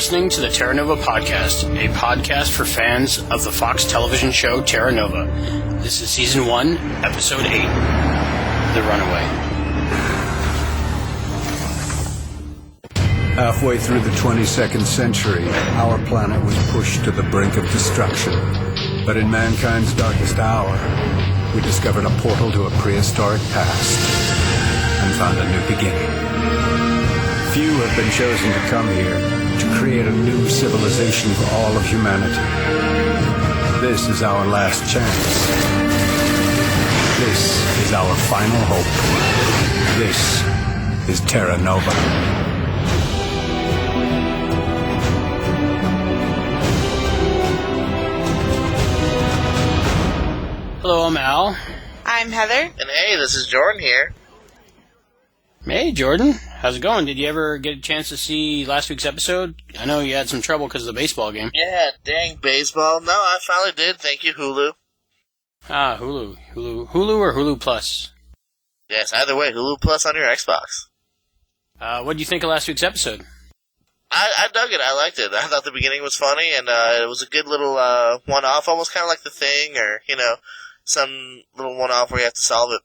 listening to the Terra Nova Podcast, a podcast for fans of the Fox television show Terra Nova. This is Season 1, Episode 8, The Runaway. Halfway through the 22nd century, our planet was pushed to the brink of destruction. But in mankind's darkest hour, we discovered a portal to a prehistoric past and found a new beginning. Few have been chosen to come here to create a new civilization for all of humanity. This is our last chance. This is our final hope. This is Terra Nova. Hello, I'm Al. I'm Heather. And hey, this is Jordan here. Hey, Jordan. How's it going? Did you ever get a chance to see last week's episode? I know you had some trouble because of the baseball game. Yeah, dang baseball. No, I finally did. Thank you, Hulu. Ah, Hulu. Hulu or Hulu Plus? Yes, either way, Hulu Plus on your Xbox. What do you think of last week's episode? I dug it. I liked it. I thought the beginning was funny, and it was a good little one-off, almost kind of like The Thing, or, some little one-off where you have to solve it.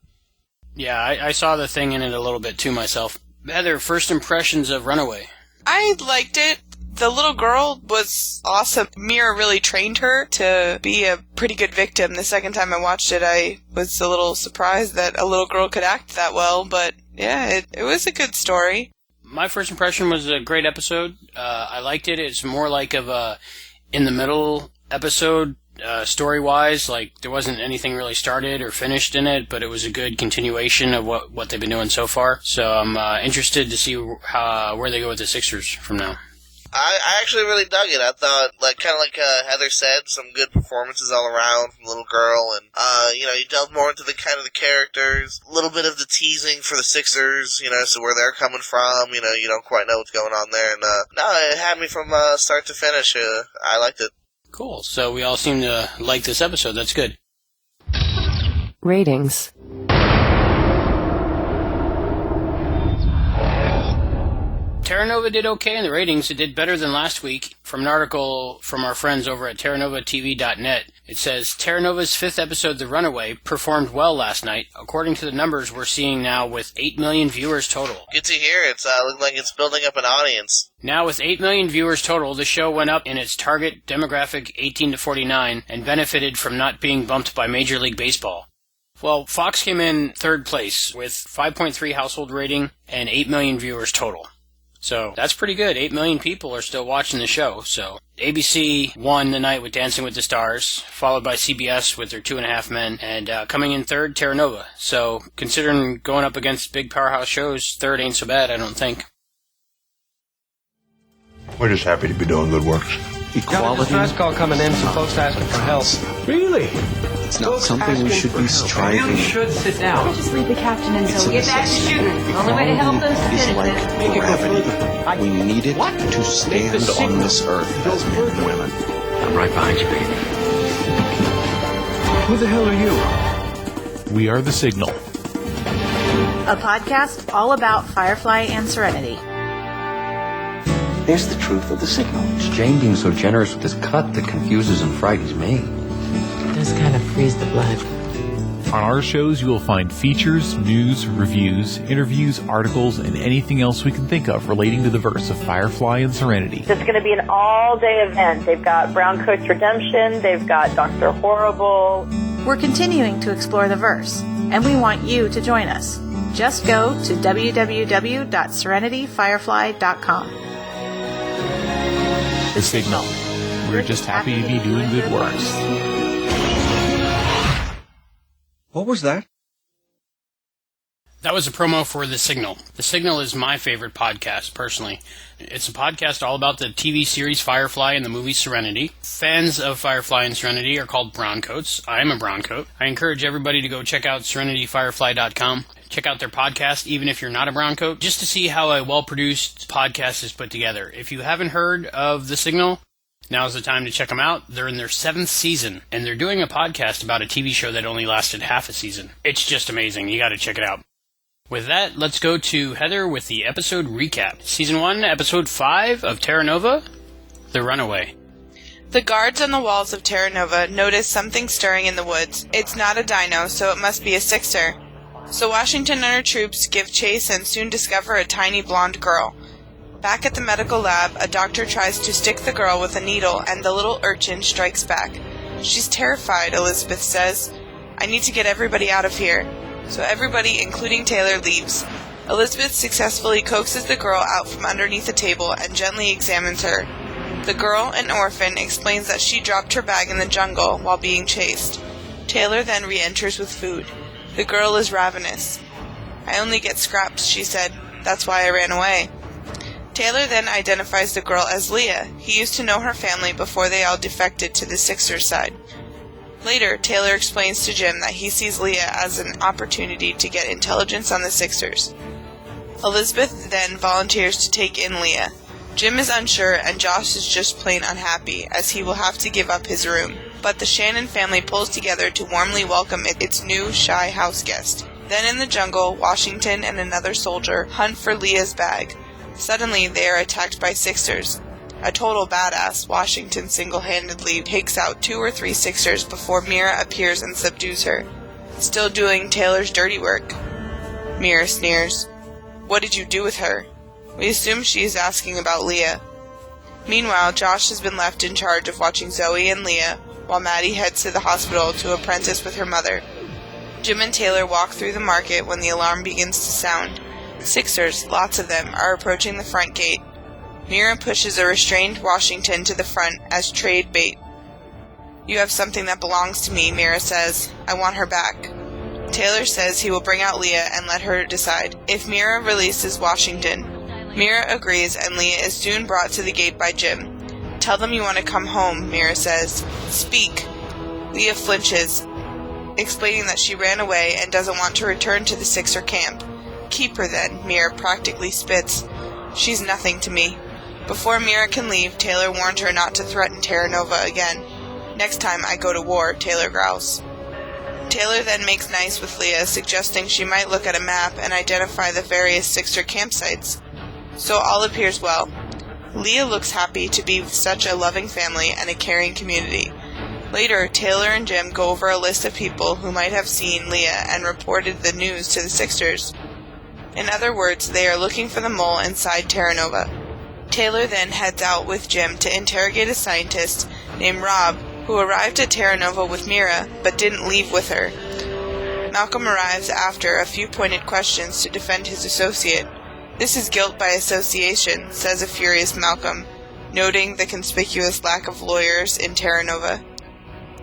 Yeah, I saw The Thing in it a little bit too myself. Heather, first impressions of Runaway? I liked it. The little girl was awesome. Mira really trained her to be a pretty good victim. The second time I watched it, I was a little surprised that a little girl could act that well, but yeah, it was a good story. My first impression was a great episode. I liked it. It's more like of a in-the-middle episode, story-wise. Like, there wasn't anything really started or finished in it, but it was a good continuation of what they've been doing so far. So I'm interested to see where they go with the Sixers from now. I actually really dug it. I thought, kind of like Heather said, some good performances all around from the little girl, and you delved more into the kind of the characters, a little bit of the teasing for the Sixers, so where they're coming from, you don't quite know what's going on there, and no, it had me from start to finish. I liked it. Cool. So we all seem to like this episode. That's good. Ratings. Terra Nova did okay in the ratings. It did better than last week. From an article from our friends over at terranovatv.net, it says, Terra Nova's fifth episode, The Runaway, performed well last night, according to the numbers we're seeing now with 8 million viewers total. Good to hear. It's looking like it's building up an audience. Now with 8 million viewers total, the show went up in its target demographic 18 to 49 and benefited from not being bumped by Major League Baseball. Well, Fox came in third place with 5.3 household rating and 8 million viewers total. So that's pretty good. 8 million people are still watching the show. So ABC won the night with Dancing with the Stars, followed by CBS with their 2.5 Men, and coming in third, Terra Nova. So considering going up against big powerhouse shows, third ain't so bad, I don't think. We're just happy to be doing good work. Got a distress call coming in, some folks asking for help. Really? It's not something we should be striving. You should sit down. Just leave the captain until we get back to shooting. The only way to help us It's is like gravity. We need it to stand on this earth as men and women. I'm right behind you, baby. Who the hell are you? We are The Signal. a podcast all about Firefly and Serenity. There's the truth of the signal. It's Jane being so generous with this cut that confuses and frightens me. It does kind of freeze the blood. On our shows, you will find features, news, reviews, interviews, articles, and anything else we can think of relating to the verse of Firefly and Serenity. It's going to be an all-day event. They've got Brown Coat's Redemption. They've got Dr. Horrible. We're continuing to explore the verse, and we want you to join us. Just go to www.serenityfirefly.com. The Signal. We're just happy to be doing good work. What was that? That was a promo for The Signal. The Signal is my favorite podcast, personally. It's a podcast all about the TV series Firefly and the movie Serenity. Fans of Firefly and Serenity are called browncoats. I am a browncoat. I encourage everybody to go check out serenityfirefly.com. Check out their podcast, even if you're not a browncoat, just to see how a well-produced podcast is put together. If you haven't heard of The Signal, now's the time to check them out. They're in their 7th season, and they're doing a podcast about a TV show that only lasted half a season. It's just amazing. You got to check it out. With that, let's go to Heather with the episode recap. Season 1, Episode 5 of Terra Nova, The Runaway. The guards on the walls of Terra Nova notice something stirring in the woods. It's not a dino, so it must be a Sixer. So Washington and her troops give chase and soon discover a tiny blonde girl. Back at the medical lab, a doctor tries to stick the girl with a needle and the little urchin strikes back. She's terrified, Elizabeth says. I need to get everybody out of here. So everybody, including Taylor, leaves. Elizabeth successfully coaxes the girl out from underneath the table and gently examines her. The girl, an orphan, explains that she dropped her bag in the jungle while being chased. Taylor then re-enters with food. The girl is ravenous. I only get scraps, she said. That's why I ran away. Taylor then identifies the girl as Leah. He used to know her family before they all defected to the Sixers side. Later, Taylor explains to Jim that he sees Leah as an opportunity to get intelligence on the Sixers. Elizabeth then volunteers to take in Leah. Jim is unsure and Josh is just plain unhappy as he will have to give up his room. But the Shannon family pulls together to warmly welcome its new shy house guest. Then in the jungle, Washington and another soldier hunt for Leah's bag. Suddenly, they are attacked by Sixers. A total badass, Washington single-handedly takes out 2 or 3 Sixers before Mira appears and subdues her. Still doing Taylor's dirty work. Mira sneers. What did you do with her? We assume she is asking about Leah. Meanwhile, Josh has been left in charge of watching Zoe and Leah, while Maddie heads to the hospital to apprentice with her mother. Jim and Taylor walk through the market when the alarm begins to sound. Sixers, lots of them, are approaching the front gate. Mira pushes a restrained Washington to the front as trade bait. You have something that belongs to me, Mira says. I want her back. Taylor says he will bring out Leah and let her decide. If Mira releases Washington, Mira agrees and Leah is soon brought to the gate by Jim. Tell them you want to come home, Mira says. Speak. Leah flinches, explaining that she ran away and doesn't want to return to the Sixer camp. Keep her then, Mira practically spits. She's nothing to me. Before Mira can leave, Taylor warned her not to threaten Terra Nova again. Next time I go to war, Taylor growls. Taylor then makes nice with Leah, suggesting she might look at a map and identify the various Sixer campsites. So all appears well. Leah looks happy to be with such a loving family and a caring community. Later, Taylor and Jim go over a list of people who might have seen Leah and reported the news to the Sixers. In other words, they are looking for the mole inside Terra Nova. Taylor then heads out with Jim to interrogate a scientist named Rob, who arrived at Terra Nova with Mira, but didn't leave with her. Malcolm arrives after a few pointed questions to defend his associate. This is guilt by association, says a furious Malcolm, noting the conspicuous lack of lawyers in Terra Nova.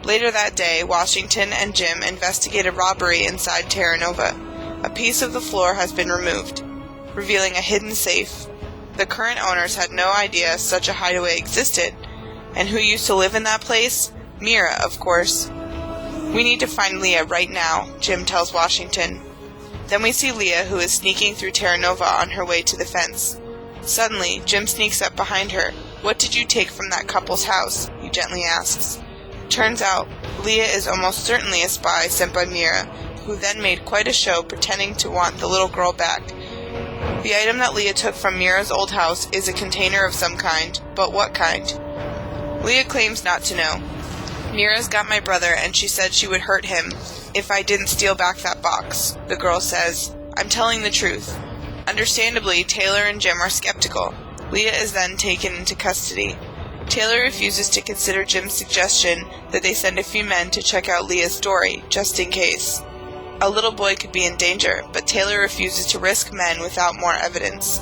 Later that day, Washington and Jim investigate a robbery inside Terra Nova. A piece of the floor has been removed, revealing a hidden safe. The current owners had no idea such a hideaway existed. And who used to live in that place? Mira, of course. We need to find Leah right now, Jim tells Washington. Then we see Leah, who is sneaking through Terra Nova on her way to the fence. Suddenly, Jim sneaks up behind her. What did you take from that couple's house? He gently asks. Turns out, Leah is almost certainly a spy sent by Mira, who then made quite a show pretending to want the little girl back. The item that Leah took from Mira's old house is a container of some kind, but what kind? Leah claims not to know. Mira's got my brother and she said she would hurt him if I didn't steal back that box, the girl says. I'm telling the truth. Understandably, Taylor and Jim are skeptical. Leah is then taken into custody. Taylor refuses to consider Jim's suggestion that they send a few men to check out Leah's story, just in case. A little boy could be in danger, but Taylor refuses to risk men without more evidence.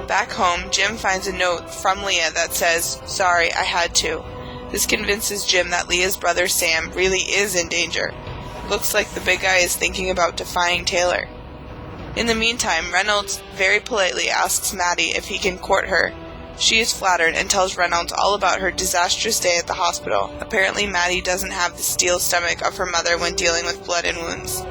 Back home, Jim finds a note from Leah that says, "Sorry, I had to." This convinces Jim that Leah's brother Sam really is in danger. Looks like the big guy is thinking about defying Taylor. In the meantime, Reynolds very politely asks Maddie if he can court her. She is flattered and tells Reynolds all about her disastrous day at the hospital. Apparently, Maddie doesn't have the steel stomach of her mother when dealing with blood and wounds.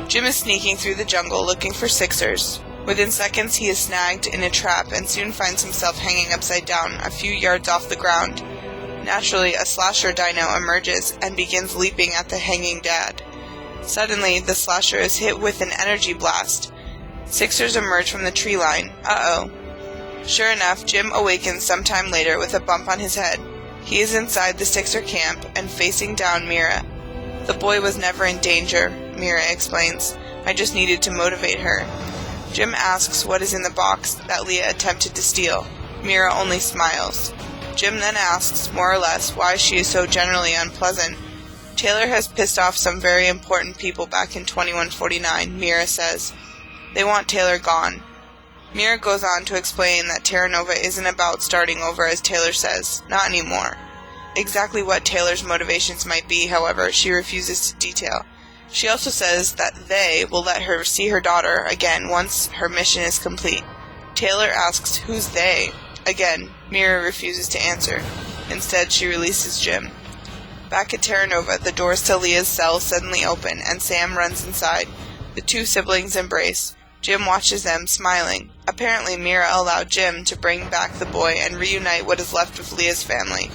Jim is sneaking through the jungle looking for Sixers. Within seconds, he is snagged in a trap and soon finds himself hanging upside down a few yards off the ground. Naturally, a slasher dino emerges and begins leaping at the hanging dad. Suddenly, the slasher is hit with an energy blast. Sixers emerge from the tree line. Uh-oh. Sure enough, Jim awakens sometime later with a bump on his head. He is inside the Sixer camp and facing down Mira. The boy was never in danger, Mira explains. I just needed to motivate her. Jim asks what is in the box that Leah attempted to steal. Mira only smiles. Jim then asks, more or less, why she is so generally unpleasant. Taylor has pissed off some very important people back in 2149, Mira says. They want Taylor gone. Mira goes on to explain that Terra Nova isn't about starting over as Taylor says, not anymore. Exactly what Taylor's motivations might be, however, she refuses to detail. She also says that they will let her see her daughter again once her mission is complete. Taylor asks who's they. Again, Mira refuses to answer. Instead, she releases Jim. Back at Terra Nova, the doors to Leah's cell suddenly open, and Sam runs inside. The two siblings embrace. Jim watches them, smiling. Apparently, Mira allowed Jim to bring back the boy and reunite what is left of Leah's family.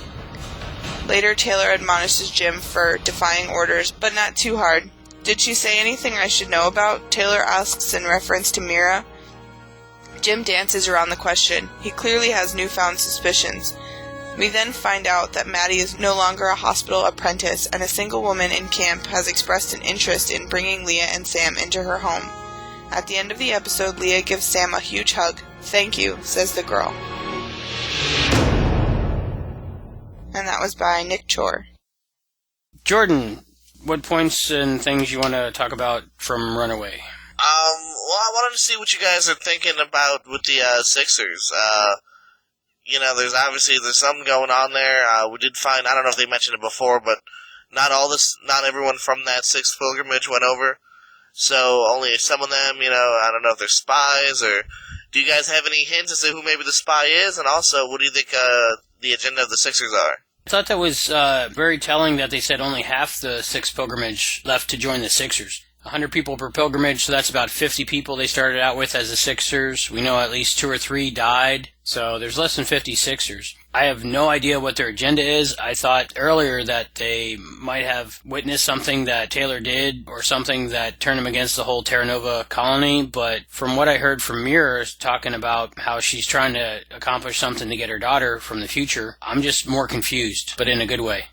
Later, Taylor admonishes Jim for defying orders, but not too hard. Did she say anything I should know about? Taylor asks in reference to Mira. Jim dances around the question. He clearly has newfound suspicions. We then find out that Maddie is no longer a hospital apprentice, and a single woman in camp has expressed an interest in bringing Leah and Sam into her home. At the end of the episode, Leah gives Sam a huge hug. Thank you, says the girl. And that was by Nick Chor. Jordan, what points and things you want to talk about from Runaway? Well, I wanted to see what you guys are thinking about with the Sixers. There's something going on there. We did find, I don't know if they mentioned it before, but not everyone from that sixth pilgrimage went over. So only some of them, I don't know if they're spies, or do you guys have any hints as to who maybe the spy is? And also, what do you think the agenda of the Sixers are? I thought that was very telling that they said only half the sixth pilgrimage left to join the Sixers. 100 people per pilgrimage, so that's about 50 people they started out with as the Sixers. We know at least 2 or 3 died, so there's less than 50 Sixers. I have no idea what their agenda is. I thought earlier that they might have witnessed something that Taylor did, or something that turned him against the whole Terra Nova colony, but from what I heard from Mira talking about how she's trying to accomplish something to get her daughter from the future, I'm just more confused, but in a good way.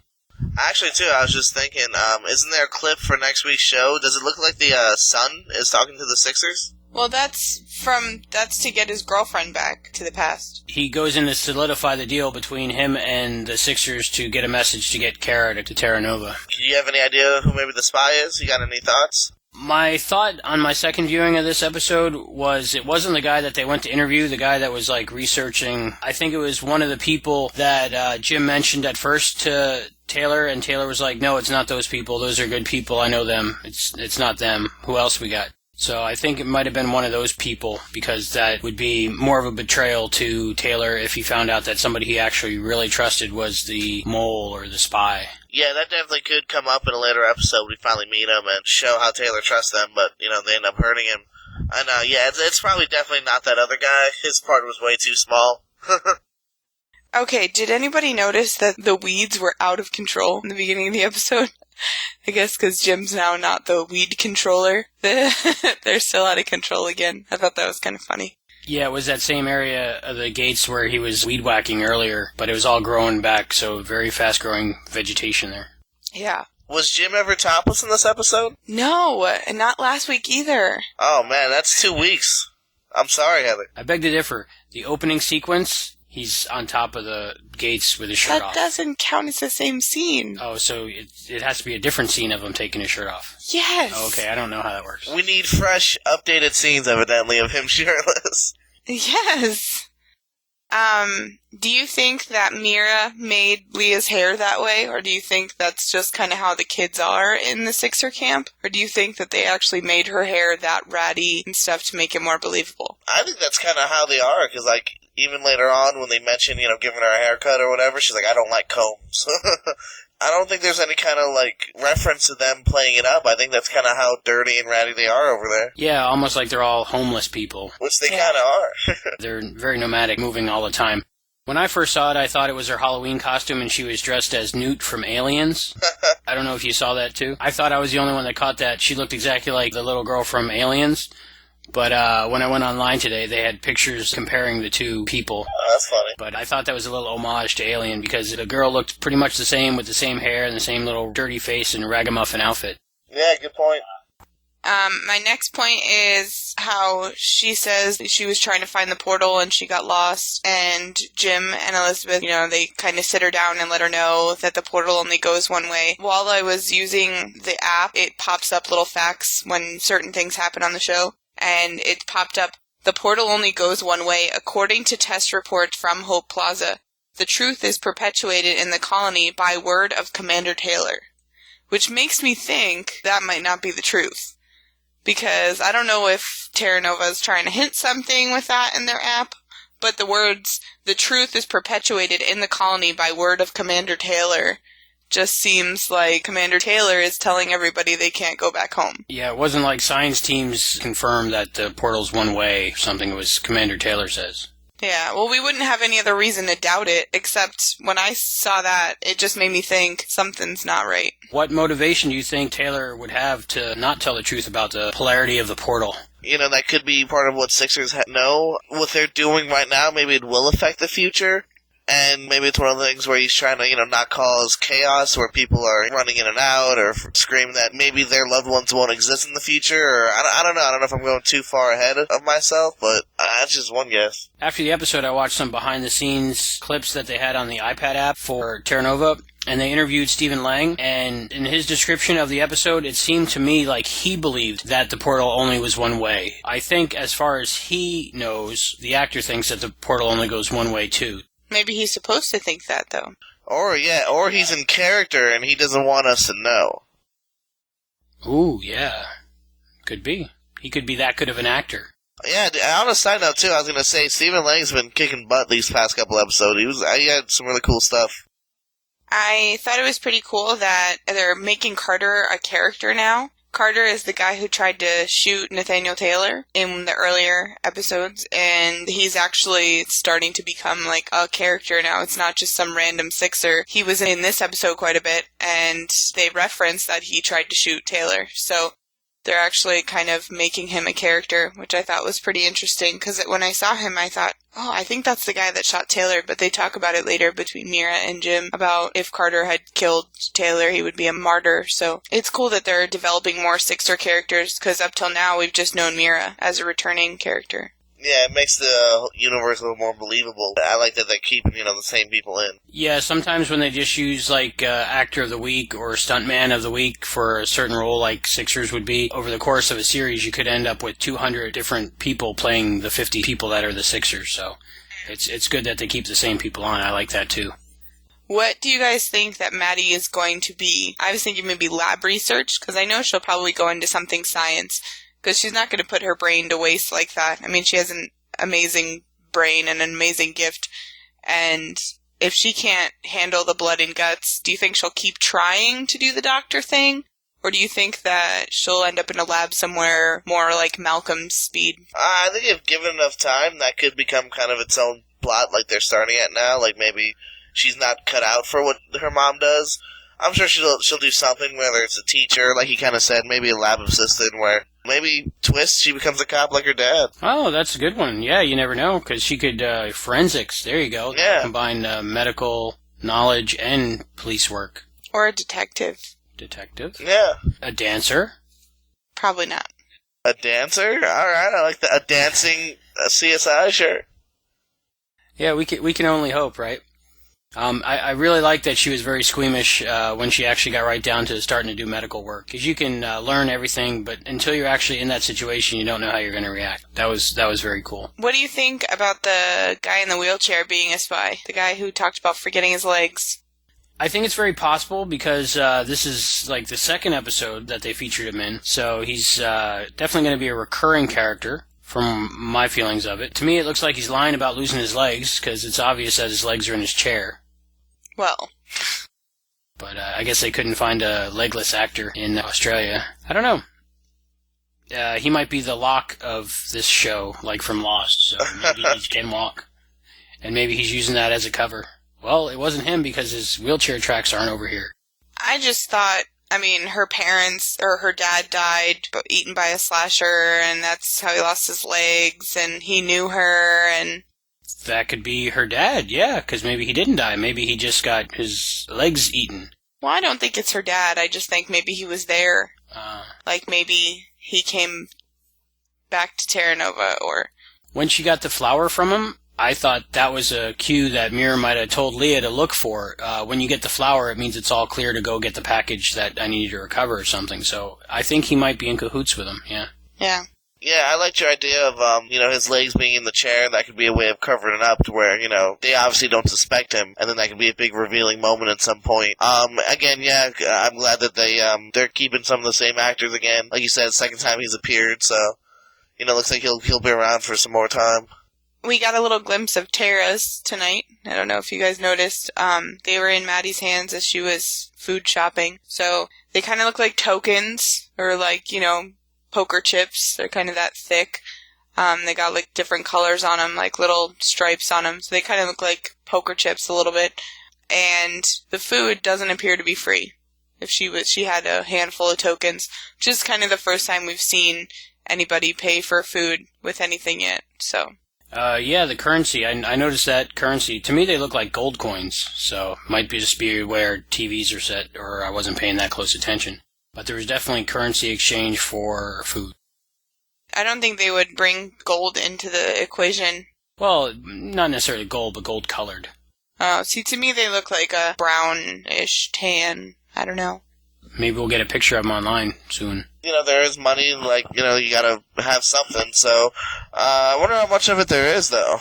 Actually, too, I was just thinking, isn't there a clip for next week's show? Does it look like the son is talking to the Sixers? Well, that's to get his girlfriend back to the past. He goes in to solidify the deal between him and the Sixers to get a message to get Kara to Terra Nova. Do you have any idea who maybe the spy is? You got any thoughts? My thought on my second viewing of this episode was it wasn't the guy that they went to interview, the guy that was researching. I think it was one of the people that Jim mentioned at first to Taylor, and Taylor was like, no, it's not those people. Those are good people. I know them. It's not them. Who else we got? So I think it might have been one of those people, because that would be more of a betrayal to Taylor if he found out that somebody he actually really trusted was the mole or the spy. Yeah, that definitely could come up in a later episode. We finally meet him and show how Taylor trusts them, but, they end up hurting him. And, it's probably definitely not that other guy. His part was way too small. Okay, did anybody notice that the weeds were out of control in the beginning of the episode? I guess because Jim's now not the weed controller. They're still out of control again. I thought that was kind of funny. Yeah, it was that same area of the gates where he was weed whacking earlier, but it was all growing back, so very fast-growing vegetation there. Yeah. Was Jim ever topless in this episode? No, and not last week either. Oh, man, that's 2 weeks. I'm sorry, Heather. I beg to differ. The opening sequence, he's on top of the gates with his shirt off. That doesn't count as the same scene. Oh, so it has to be a different scene of him taking his shirt off. Yes. Okay, I don't know how that works. We need fresh, updated scenes, evidently, of him shirtless. Yes. Do you think that Mira made Leah's hair that way, or do you think that's just kind of how the kids are in the Sixer camp? Or do you think that they actually made her hair that ratty and stuff to make it more believable? I think that's kind of how they are, because, even later on when they mention, giving her a haircut or whatever, she's like, I don't like combs. I don't think there's any kind of, reference to them playing it up. I think that's kind of how dirty and ratty they are over there. Yeah, almost like they're all homeless people. Which they kind of are. They're very nomadic, moving all the time. When I first saw it, I thought it was her Halloween costume and she was dressed as Newt from Aliens. I don't know if you saw that too. I thought I was the only one that caught that. She looked exactly like the little girl from Aliens. But when I went online today, they had pictures comparing the two people. Oh, that's funny. But I thought that was a little homage to Alien because the girl looked pretty much the same with the same hair and the same little dirty face and ragamuffin outfit. Yeah, good point. My next point is how she says she was trying to find the portal and she got lost, and Jim and Elizabeth, they kind of sit her down and let her know that the portal only goes one way. While I was using the app, it pops up little facts when certain things happen on the show, and it popped up, the portal only goes one way according to test reports from Hope Plaza. The truth is perpetuated in the colony by word of Commander Taylor, which makes me think that might not be the truth. Because I don't know if Terra Nova is trying to hint something with that in their app, but the words, the truth is perpetuated in the colony by word of Commander Taylor, just seems like Commander Taylor is telling everybody they can't go back home. Yeah, it wasn't like science teams confirmed that the portal's one way, something was Commander Taylor says. Yeah, well, we wouldn't have any other reason to doubt it, except when I saw that, it just made me think something's not right. What motivation do you think Taylor would have to not tell the truth about the polarity of the portal? That could be part of what Sixers know. What they're doing right now, maybe it will affect the future. And maybe it's one of the things where he's trying to, not cause chaos where people are running in and out or screaming that maybe their loved ones won't exist in the future. Or I don't know. I don't know if I'm going too far ahead of myself, but that's just one guess. After the episode, I watched some behind-the-scenes clips that they had on the iPad app for Terra Nova, and they interviewed Stephen Lang, and in his description of the episode, it seemed to me like he believed that the portal only was one way. I think as far as he knows, the actor thinks that the portal only goes one way too. Maybe he's supposed to think that, though. Or he's in character and he doesn't want us to know. Ooh, yeah. Could be. He could be that good of an actor. Yeah, on a side note, too, I was going to say, Stephen Lang's been kicking butt these past couple episodes. He had some really cool stuff. I thought it was pretty cool that they're making Carter a character now. Carter is the guy who tried to shoot Nathaniel Taylor in the earlier episodes, and he's actually starting to become like a character now. It's not just some random Sixer. He was in this episode quite a bit, and they referenced that he tried to shoot Taylor. So they're actually kind of making him a character, which I thought was pretty interesting, because when I saw him, I thought, oh, I think that's the guy that shot Taylor, but they talk about it later between Mira and Jim about if Carter had killed Taylor, he would be a martyr. So it's cool that they're developing more Sixer characters, because up till now, we've just known Mira as a returning character. Yeah, it makes the universe a little more believable. I like that they're keeping, the same people in. Yeah, sometimes when they just use, Actor of the Week or Stuntman of the Week for a certain role, like Sixers would be, over the course of a series, you could end up with 200 different people playing the 50 people that are the Sixers, so it's good that they keep the same people on. I like that, too. What do you guys think that Maddie is going to be? I was thinking maybe lab research, because I know she'll probably go into something science, because she's not going to put her brain to waste like that. I mean, she has an amazing brain and an amazing gift, and if she can't handle the blood and guts, do you think she'll keep trying to do the doctor thing? Or do you think that she'll end up in a lab somewhere more like Malcolm's speed? I think if given enough time, that could become kind of its own plot like they're starting at now. Like maybe she's not cut out for what her mom does. I'm sure she'll do something, whether it's a teacher, like he kind of said, maybe a lab assistant, where maybe twist, she becomes a cop like her dad. Oh, that's a good one. Yeah, you never know, because she could, forensics, there you go. Yeah. Combine medical knowledge and police work. Or a detective. Detective? Yeah. A dancer? Probably not. A dancer? Alright, I like that. A dancing CSI, sure. Yeah, we can only hope, right? I really like that she was very squeamish when she actually got right down to starting to do medical work. Because you can learn everything, but until you're actually in that situation, you don't know how you're going to react. That was very cool. What do you think about the guy in the wheelchair being a spy? The guy who talked about forgetting his legs? I think it's very possible because this is like the second episode that they featured him in. So he's definitely going to be a recurring character. From my feelings of it. To me, it looks like he's lying about losing his legs, because it's obvious that his legs are in his chair. Well. But I guess they couldn't find a legless actor in Australia. I don't know. He might be the Locke of this show, like from Lost, so maybe he can walk. And maybe he's using that as a cover. Well, it wasn't him because his wheelchair tracks aren't over here. I just thought I mean, her parents, or her dad died eaten by a slasher, and that's how he lost his legs, and he knew her, and... That could be her dad, yeah, because maybe he didn't die. Maybe he just got his legs eaten. Well, I don't think it's her dad. I just think maybe he was there. Like, maybe he came back to Terra Nova, or... When she got the flower from him, I thought that was a cue that Mira might have told Leah to look for. When you get the flower, it means it's all clear to go get the package that I need to recover or something. So I think he might be in cahoots with him, yeah. Yeah. Yeah, I liked your idea of, his legs being in the chair. That could be a way of covering it up to where, they obviously don't suspect him, and then that could be a big revealing moment at some point. Again, yeah, I'm glad that they're keeping some of the same actors again. Like you said, second time he's appeared, so, looks like he'll be around for some more time. We got a little glimpse of Terra's tonight. I don't know if you guys noticed. They were in Maddie's hands as she was food shopping, so they kind of look like tokens, or like, poker chips. They're kind of that thick. They got like different colors on them, like little stripes on them. So they kind of look like poker chips a little bit. And the food doesn't appear to be free. If she had a handful of tokens, which is kind of the first time we've seen anybody pay for food with anything yet. So. Yeah, the currency. I noticed that currency. To me, they look like gold coins. So might just be where TVs are set, or I wasn't paying that close attention. But there was definitely currency exchange for food. I don't think they would bring gold into the equation. Well, not necessarily gold, but gold-colored. Oh, see, to me they look like a brownish tan. I don't know. Maybe we'll get a picture of them online soon. There is money, like, you gotta have something, so, I wonder how much of it there is, though.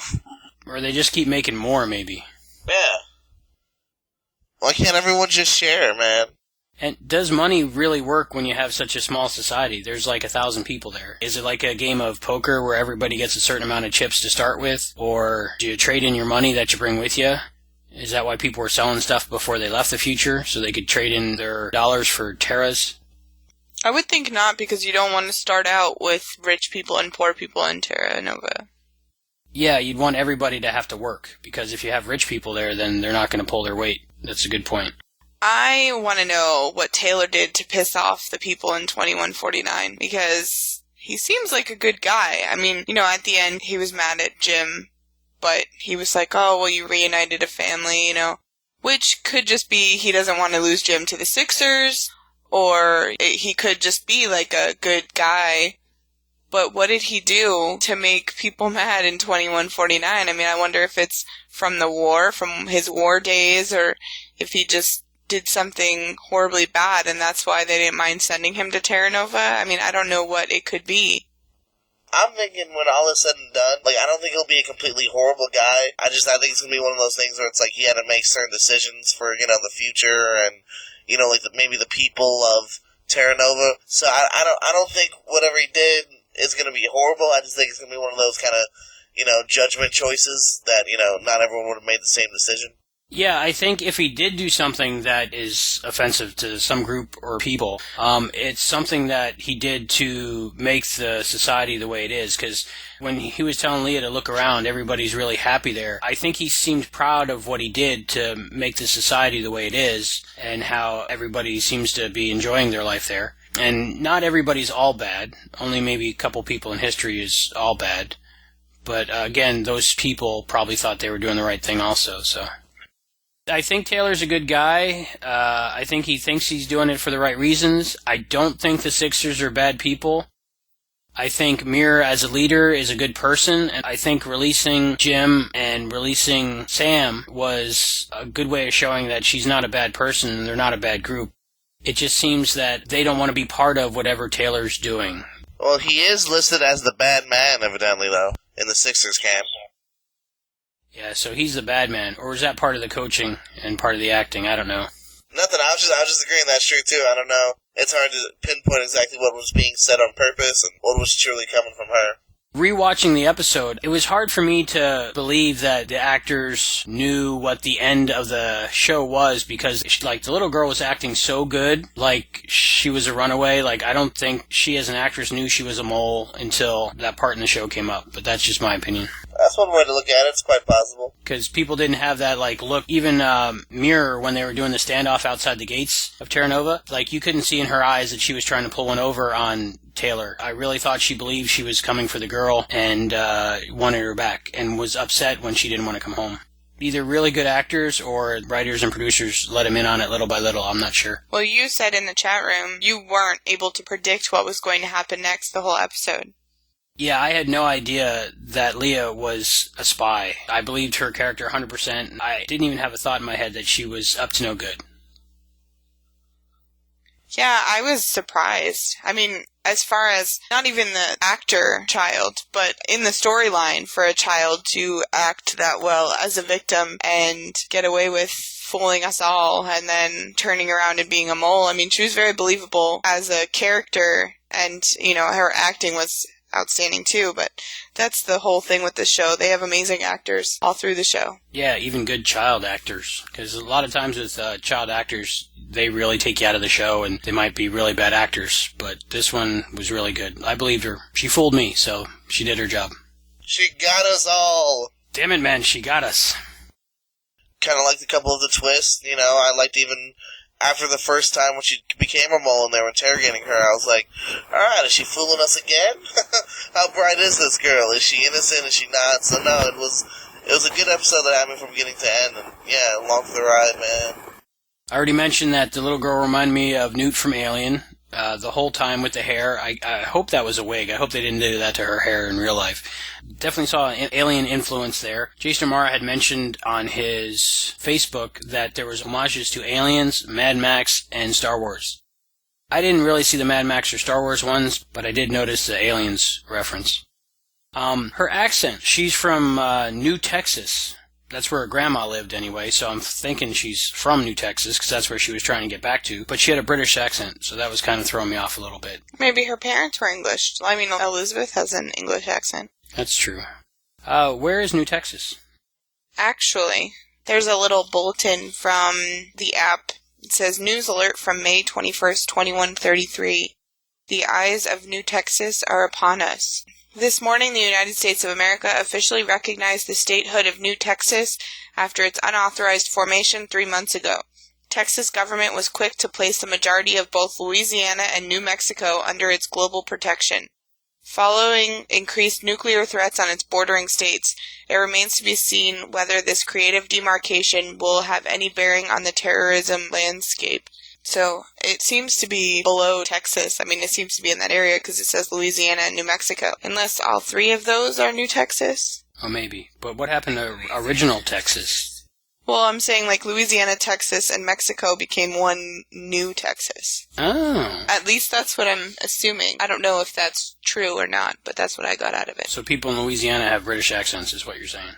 Or they just keep making more, maybe. Yeah. Why can't everyone just share, man? And does money really work when you have such a small society? There's like 1,000 people there. Is it like a game of poker where everybody gets a certain amount of chips to start with? Or do you trade in your money that you bring with you? Is that why people were selling stuff before they left the future, so they could trade in their dollars for Terras? I would think not, because you don't want to start out with rich people and poor people in Terra Nova. Yeah, you'd want everybody to have to work, because if you have rich people there, then they're not going to pull their weight. That's a good point. I want to know what Taylor did to piss off the people in 2149, because he seems like a good guy. I mean, at the end, he was mad at Jim, but he was like, oh, well, you reunited a family, which could just be he doesn't want to lose Jim to the Sixers, or he could just be like a good guy. But what did he do to make people mad in 2149? I mean, I wonder if it's from the war, from his war days, or if he just did something horribly bad, and that's why they didn't mind sending him to Terra Nova. I mean, I don't know what it could be. I'm thinking when all is said and done, I don't think he'll be a completely horrible guy. I think it's going to be one of those things where it's like he had to make certain decisions for, the future and, maybe the people of Terra Nova. So I don't think whatever he did is going to be horrible. I just think it's going to be one of those kind of, judgment choices that, not everyone would have made the same decision. Yeah, I think if he did do something that is offensive to some group or people, it's something that he did to make the society the way it is, because when he was telling Leah to look around, everybody's really happy there. I think he seemed proud of what he did to make the society the way it is, and how everybody seems to be enjoying their life there. And not everybody's all bad. Only maybe a couple people in history is all bad. But again, those people probably thought they were doing the right thing also, so... I think Taylor's a good guy. I think he thinks he's doing it for the right reasons. I don't think the Sixers are bad people. I think Mira as a leader is a good person. And I think releasing Jim and releasing Sam was a good way of showing that she's not a bad person and they're not a bad group. It just seems that they don't want to be part of whatever Taylor's doing. Well, he is listed as the bad man, evidently, though, in the Sixers camp. Yeah, so he's the bad man. Or is that part of the coaching and part of the acting? I don't know. Nothing. I was just agreeing that's true, too. I don't know. It's hard to pinpoint exactly what was being said on purpose and what was truly coming from her. Rewatching the episode, it was hard for me to believe that the actors knew what the end of the show was, because, the little girl was acting so good, like she was a runaway. I don't think she as an actress knew she was a mole until that part in the show came up, but that's just my opinion. That's one way to look at it. It's quite possible. Because people didn't have that, look. Even Mirror, when they were doing the standoff outside the gates of Terra Nova, you couldn't see in her eyes that she was trying to pull one over on Taylor. I really thought she believed she was coming for the girl and wanted her back, and was upset when she didn't want to come home. Either really good actors or writers and producers let him in on it little by little. I'm not sure. Well, you said in the chat room you weren't able to predict what was going to happen next the whole episode. Yeah, I had no idea that Leah was a spy. I believed her character 100%. I didn't even have a thought in my head that she was up to no good. Yeah, I was surprised. I mean, as far as not even the actor child, but in the storyline for a child to act that well as a victim and get away with fooling us all and then turning around and being a mole. I mean, she was very believable as a character, and, her acting was outstanding too, but that's the whole thing with the show. They have amazing actors all through the show. Yeah, even good child actors. Because a lot of times with child actors, they really take you out of the show, and they might be really bad actors. But this one was really good. I believed her. She fooled me, so she did her job. She got us all. Damn it, man, she got us. Kind of liked a couple of the twists. I liked even after the first time when she became a mole and they were interrogating her, I was like, alright, is she fooling us again? How bright is this girl? Is she innocent? Is she not? So no, it was a good episode that had me from beginning to end, and yeah, along for the ride, man. I already mentioned that the little girl reminded me of Newt from Alien. The whole time with the hair, I hope that was a wig. I hope they didn't do that to her hair in real life. Definitely saw an alien influence there. Jason Amara had mentioned on his Facebook that there was homages to Aliens, Mad Max, and Star Wars. I didn't really see the Mad Max or Star Wars ones, but I did notice the Aliens reference. Her accent, she's from New Texas. That's where her grandma lived anyway, so I'm thinking she's from New Texas, because that's where she was trying to get back to. But she had a British accent, so that was kind of throwing me off a little bit. Maybe her parents were English. I mean, Elizabeth has an English accent. That's true. Where is New Texas? Actually, there's a little bulletin from the app. It says, News alert from May 21st, 2133. The eyes of New Texas are upon us. This morning, the United States of America officially recognized the statehood of New Texas after its unauthorized formation 3 months ago. Texas government was quick to place the majority of both Louisiana and New Mexico under its global protection. Following increased nuclear threats on its bordering states, it remains to be seen whether this creative demarcation will have any bearing on the terrorism landscape. So, it seems to be below Texas. I mean, it seems to be in that area because it says Louisiana and New Mexico. Unless all three of those are New Texas? Oh, maybe. But what happened to original Texas? Well, I'm saying Louisiana, Texas, and Mexico became one new Texas. Oh. At least that's what I'm assuming. I don't know if that's true or not, but that's what I got out of it. So people in Louisiana have British accents, is what you're saying?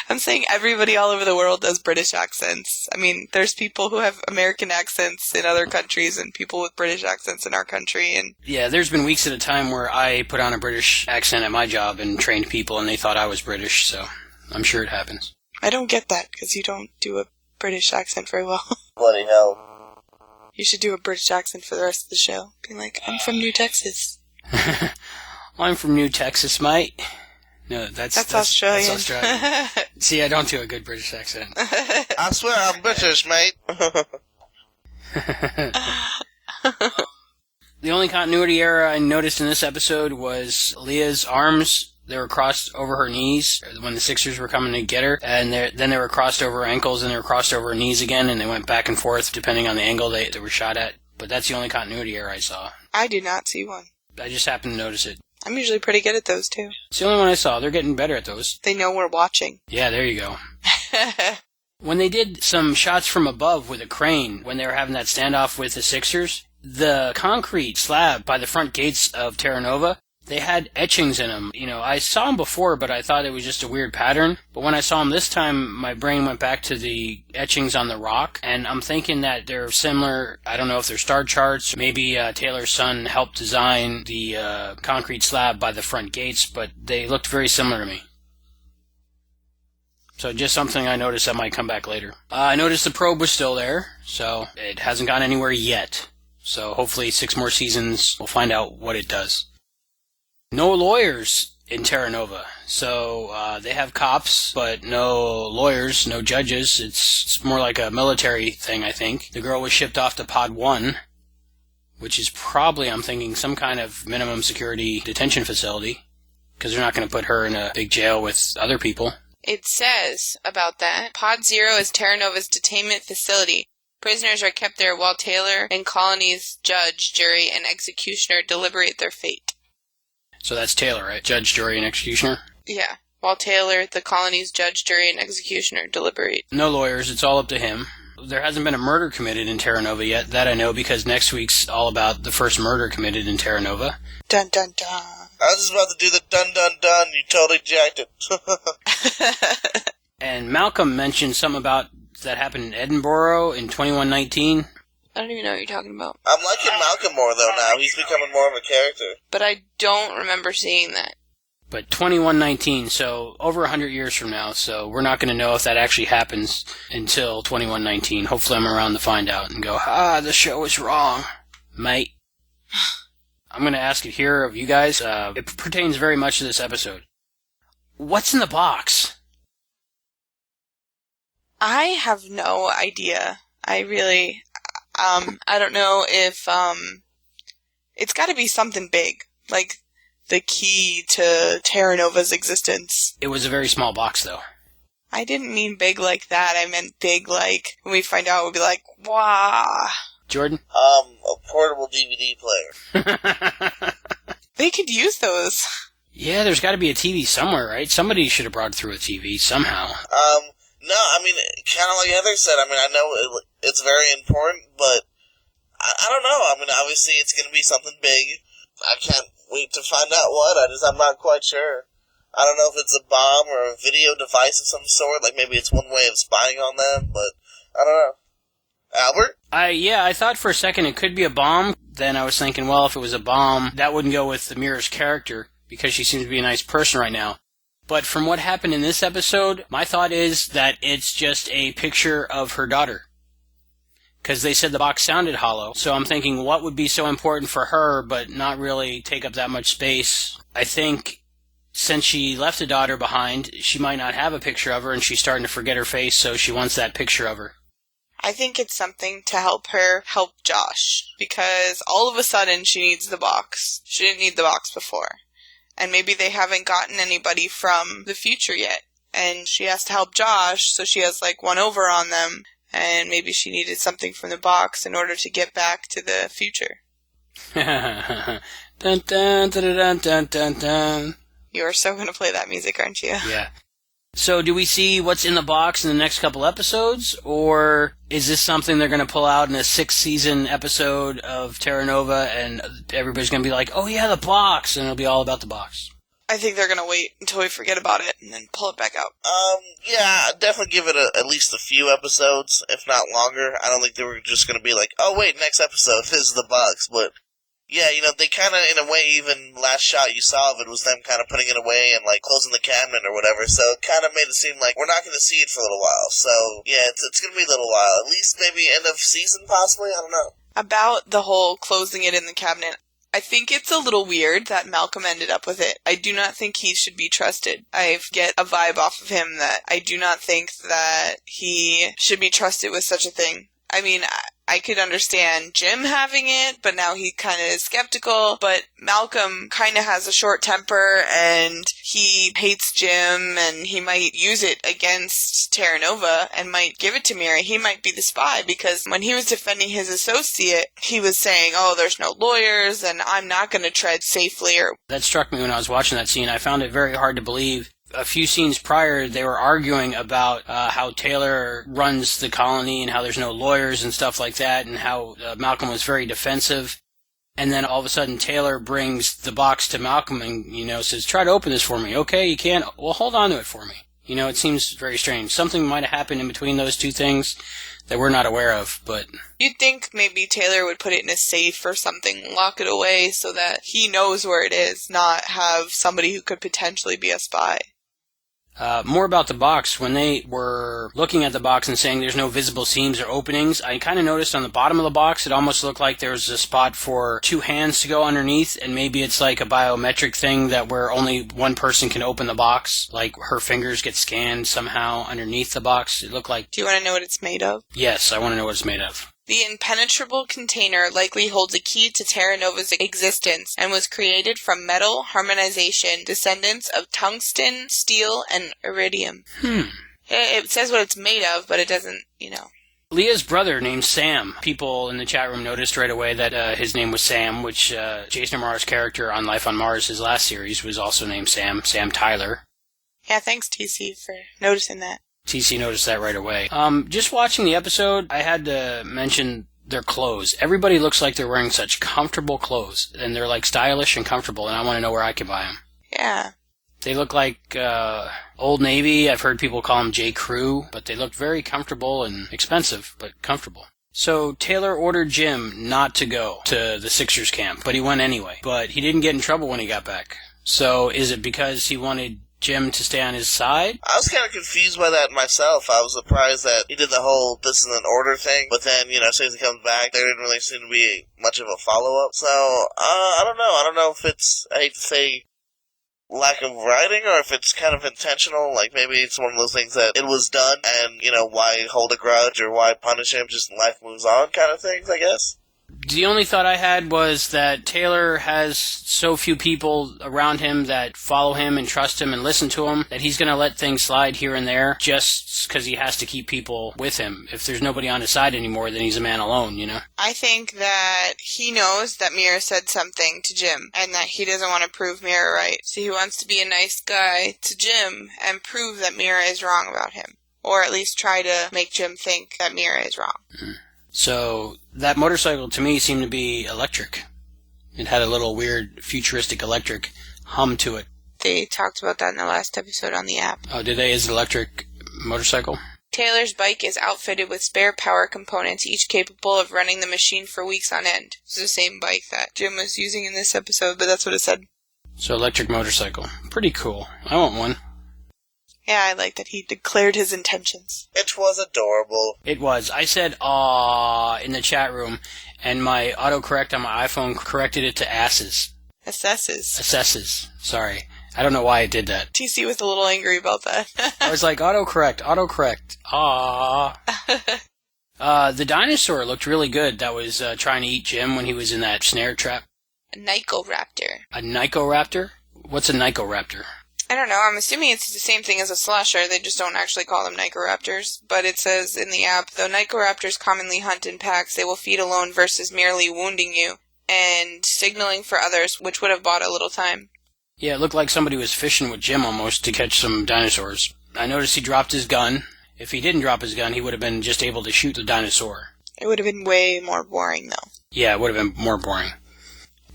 I'm saying everybody all over the world does British accents. I mean, there's people who have American accents in other countries and people with British accents in our country. And yeah, there's been weeks at a time where I put on a British accent at my job and trained people and they thought I was British, so I'm sure it happens. I don't get that because you don't do a British accent very well. Bloody hell. You should do a British accent for the rest of the show. Be like, I'm from New Texas. Well, I'm from New Texas, mate. No, that's Australian. That's Australian. See, I don't do a good British accent. I swear I'm British, mate. The only continuity error I noticed in this episode was Leah's arms. They were crossed over her knees when the Sixers were coming to get her, and then they were crossed over her ankles, and they were crossed over her knees again, and they went back and forth depending on the angle they were shot at. But that's the only continuity error I saw. I did not see one. I just happened to notice it. I'm usually pretty good at those, too. It's the only one I saw. They're getting better at those. They know we're watching. Yeah, there you go. When they did some shots from above with a crane, when they were having that standoff with the Sixers, the concrete slab by the front gates of Terra Nova, they had etchings in them. You know, I saw them before, but I thought it was just a weird pattern. But when I saw them this time, my brain went back to the etchings on the rock, and I'm thinking that they're similar. I don't know if they're star charts. Maybe Taylor's son helped design the concrete slab by the front gates, but they looked very similar to me. So just something I noticed that might come back later. I noticed the probe was still there, so it hasn't gone anywhere yet. So hopefully 6 more seasons, we'll find out what it does. No lawyers in Terra Nova. So they have cops, but no lawyers, no judges. It's more like a military thing, I think. The girl was shipped off to Pod 1, which is probably, I'm thinking, some kind of minimum security detention facility, because they're not going to put her in a big jail with other people. It says about that, Pod 0 is Terra Nova's detainment facility. Prisoners are kept there while Taylor and Colony's judge, jury, and executioner deliberate their fate. So that's Taylor, right? Judge, jury, and executioner? Yeah. While Taylor, the Colony's judge, jury, and executioner deliberate. No lawyers, it's all up to him. There hasn't been a murder committed in Terra Nova yet. That I know, because next week's all about the first murder committed in Terra Nova. Dun dun dun. I was just about to do the dun dun dun. You totally jacked it. And Malcolm mentioned something about that happened in Edinburgh in 2119. I don't even know what you're talking about. I'm liking Malcolm more, though, now. He's becoming more of a character. But I don't remember seeing that. But 2119, so over 100 years from now, so we're not going to know if that actually happens until 2119. Hopefully I'm around to find out and go, the show is wrong, mate. I'm going to ask it here of you guys. It pertains very much to this episode. What's in the box? I have no idea. I really, I don't know if, it's got to be something big. Like, the key to Terra Nova's existence. It was a very small box, though. I didn't mean big like that. I meant big like, when we find out, we'll be like, wow. Jordan? A portable DVD player. They could use those. Yeah, there's got to be a TV somewhere, right? Somebody should have brought through a TV somehow. No, I mean, kind of like Heather said, I mean, I know it's very important, but I don't know. I mean, obviously it's going to be something big. I can't wait to find out what. I'm not quite sure. I don't know if it's a bomb or a video device of some sort. Like, maybe it's one way of spying on them, but I don't know. Albert? I thought for a second it could be a bomb. Then I was thinking, well, if it was a bomb, that wouldn't go with the Mira's character, because she seems to be a nice person right now. But from what happened in this episode, my thought is that it's just a picture of her daughter. Because they said the box sounded hollow. So I'm thinking, what would be so important for her, but not really take up that much space? I think since she left a daughter behind, she might not have a picture of her, and she's starting to forget her face, so she wants that picture of her. I think it's something to help her help Josh. Because all of a sudden she needs the box. She didn't need the box before. And maybe they haven't gotten anybody from the future yet. And she has to help Josh, so she has like one over on them. And maybe she needed something from the box in order to get back to the future. Dun, dun, dun, dun, dun, dun, dun. You are so going to play that music, aren't you? Yeah. So do we see what's in the box in the next couple episodes? Or is this something they're going to pull out in a 6th-season episode of Terra Nova and everybody's going to be like, oh yeah, the box, and it'll be all about the box? I think they're going to wait until we forget about it and then pull it back out. Yeah, definitely give it at least a few episodes, if not longer. I don't think they were just going to be like, oh wait, next episode, this is the box. But, yeah, you know, they kind of, in a way, even last shot you saw of it was them kind of putting it away and, like, closing the cabinet or whatever. So it kind of made it seem like we're not going to see it for a little while. So, yeah, it's going to be a little while. At least maybe end of season, possibly? I don't know. About the whole closing it in the cabinet, I think it's a little weird that Malcolm ended up with it. I do not think he should be trusted. I get a vibe off of him that I do not think that he should be trusted with such a thing. I mean, I could understand Jim having it, but now he kind of is skeptical. But Malcolm kind of has a short temper, and he hates Jim, and he might use it against Terra Nova and might give it to Mira. He might be the spy, because when he was defending his associate, he was saying, oh, there's no lawyers, and I'm not going to tread safely. That struck me when I was watching that scene. I found it very hard to believe. A few scenes prior, they were arguing about how Taylor runs the colony and how there's no lawyers and stuff like that, and how Malcolm was very defensive. And then all of a sudden, Taylor brings the box to Malcolm and, says, try to open this for me. Okay, you can't? Well, hold on to it for me. It seems very strange. Something might have happened in between those two things that we're not aware of, but... You'd think maybe Taylor would put it in a safe or something, lock it away so that he knows where it is, not have somebody who could potentially be a spy. More about the box. When they were looking at the box and saying there's no visible seams or openings, I kind of noticed on the bottom of the box it almost looked like there was a spot for 2 hands to go underneath, and maybe it's like a biometric thing that where only one person can open the box, like her fingers get scanned somehow underneath the box. It looked like... Do you want to know what it's made of? Yes, I want to know what it's made of. The impenetrable container likely holds a key to Terra Nova's existence and was created from metal harmonization, descendants of tungsten, steel, and iridium. It says what it's made of, but it doesn't, Leah's brother named Sam. People in the chat room noticed right away that his name was Sam, which Jason Momoa's character on Life on Mars, his last series, was also named Sam Tyler. Yeah, thanks, TC, for noticing that. TC noticed that right away. Just watching the episode, I had to mention their clothes. Everybody looks like they're wearing such comfortable clothes, and they're like stylish and comfortable, and I want to know where I can buy them. Yeah. They look like Old Navy. I've heard people call them J. Crew, but they look very comfortable and expensive, but comfortable. So Taylor ordered Jim not to go to the Sixers camp, but he went anyway. But he didn't get in trouble when he got back. So is it because he wanted Jim to stay on his side? I was kind of confused by that myself. I was surprised that he did the whole this is an order thing, but then, as soon as he comes back, there didn't really seem to be much of a follow-up. So, I don't know. I don't know if it's, I hate to say, lack of writing, or if it's kind of intentional. Like, maybe it's one of those things that it was done, and, why hold a grudge, or why punish him, just life moves on kind of things, I guess. The only thought I had was that Taylor has so few people around him that follow him and trust him and listen to him that he's going to let things slide here and there just because he has to keep people with him. If there's nobody on his side anymore, then he's a man alone, I think that he knows that Mira said something to Jim and that he doesn't want to prove Mira right. So he wants to be a nice guy to Jim and prove that Mira is wrong about him. Or at least try to make Jim think that Mira is wrong. So that motorcycle to me seemed to be electric. It had a little weird futuristic electric hum to it. They talked about that in the last episode on the app. Oh, did they? Is it an electric motorcycle? Taylor's bike is outfitted with spare power components, each capable of running the machine for weeks on end. It's the same bike that Jim was using in this episode, but that's what it said. So electric motorcycle. Pretty cool. I want one. Yeah, I like that he declared his intentions. It was adorable. It was. I said, "Aww," in the chat room, and my autocorrect on my iPhone corrected it to asses. Assesses. Sorry. I don't know why it did that. TC was a little angry about that. I was like, autocorrect. Aww. The dinosaur looked really good that was trying to eat Jim when he was in that snare trap. A Nycoraptor. A Nycoraptor? What's a Nycoraptor? I don't know. I'm assuming it's the same thing as a slasher. They just don't actually call them Nycoraptors. But it says in the app, though Nycoraptors commonly hunt in packs, they will feed alone versus merely wounding you and signaling for others, which would have bought a little time. Yeah, it looked like somebody was fishing with Jim almost to catch some dinosaurs. I noticed he dropped his gun. If he didn't drop his gun, he would have been just able to shoot the dinosaur. It would have been way more boring, though. Yeah, it would have been more boring.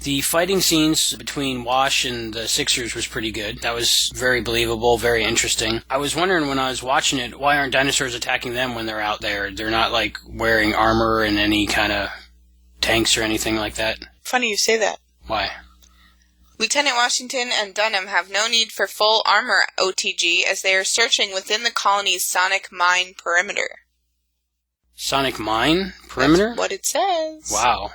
The fighting scenes between Wash and the Sixers was pretty good. That was very believable, very interesting. I was wondering when I was watching it, why aren't dinosaurs attacking them when they're out there? They're not, like, wearing armor and any kind of tanks or anything like that. Funny you say that. Why? Lieutenant Washington and Dunham have no need for full armor OTG as they are searching within the colony's sonic mine perimeter. Sonic mine perimeter? That's what it says. Wow.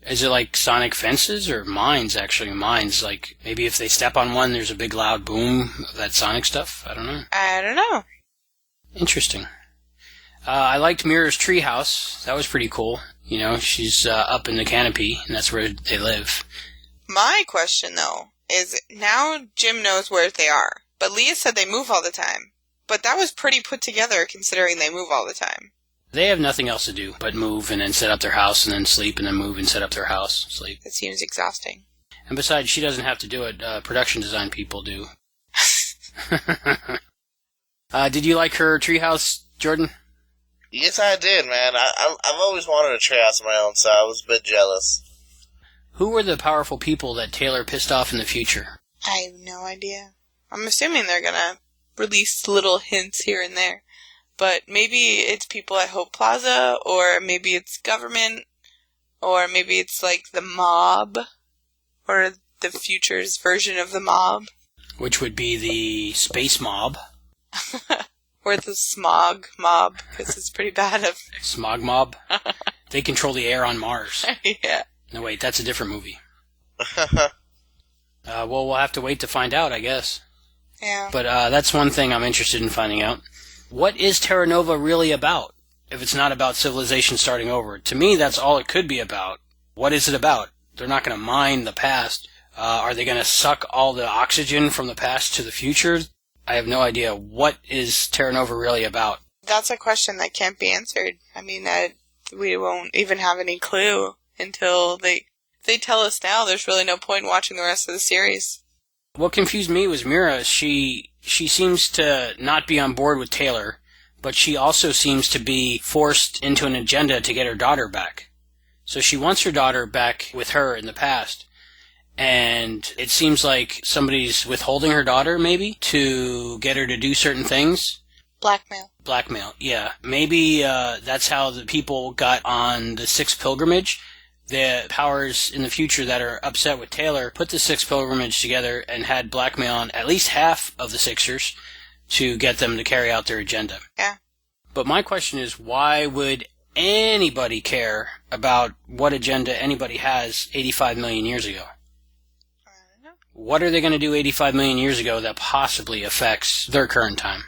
Is it like sonic fences or mines, actually? Mines, like, maybe if they step on one, there's a big loud boom of that sonic stuff? I don't know. Interesting. I liked Mira's treehouse. That was pretty cool. She's up in the canopy, and that's where they live. My question, though, is now Jim knows where they are, but Leah said they move all the time. But that was pretty put together, considering they move all the time. They have nothing else to do but move and then set up their house and then sleep and then move and set up their house, sleep. That seems exhausting. And besides, she doesn't have to do it. Production design people do. Did you like her treehouse, Jordan? Yes, I did, man. I've always wanted a treehouse of my own, so I was a bit jealous. Who were the powerful people that Taylor pissed off in the future? I have no idea. I'm assuming they're gonna release little hints here and there. But maybe it's people at Hope Plaza, or maybe it's government, or maybe it's like the mob, or the future's version of the mob. Which would be the space mob. Or the smog mob, because it's pretty bad. Smog mob? They control the air on Mars. Yeah. No, wait, that's a different movie. Well, we'll have to wait to find out, I guess. Yeah. But that's one thing I'm interested in finding out. What is Terra Nova really about, if it's not about civilization starting over? To me, that's all it could be about. What is it about? They're not going to mine the past. Are they going to suck all the oxygen from the past to the future? I have no idea. What is Terra Nova really about? That's a question that can't be answered. I mean, we won't even have any clue until they tell us now. There's really no point in watching the rest of the series. What confused me was Mira. She seems to not be on board with Taylor, but she also seems to be forced into an agenda to get her daughter back. So she wants her daughter back with her in the past. And it seems like somebody's withholding her daughter, maybe, to get her to do certain things. Blackmail, yeah. Maybe that's how the people got on the Sixth Pilgrimage. The powers in the future that are upset with Taylor put the Sixth Pilgrimage together and had blackmail on at least half of the Sixers to get them to carry out their agenda. Yeah. But my question is, why would anybody care about what agenda anybody has 85 million years ago? What are they going to do 85 million years ago that possibly affects their current time?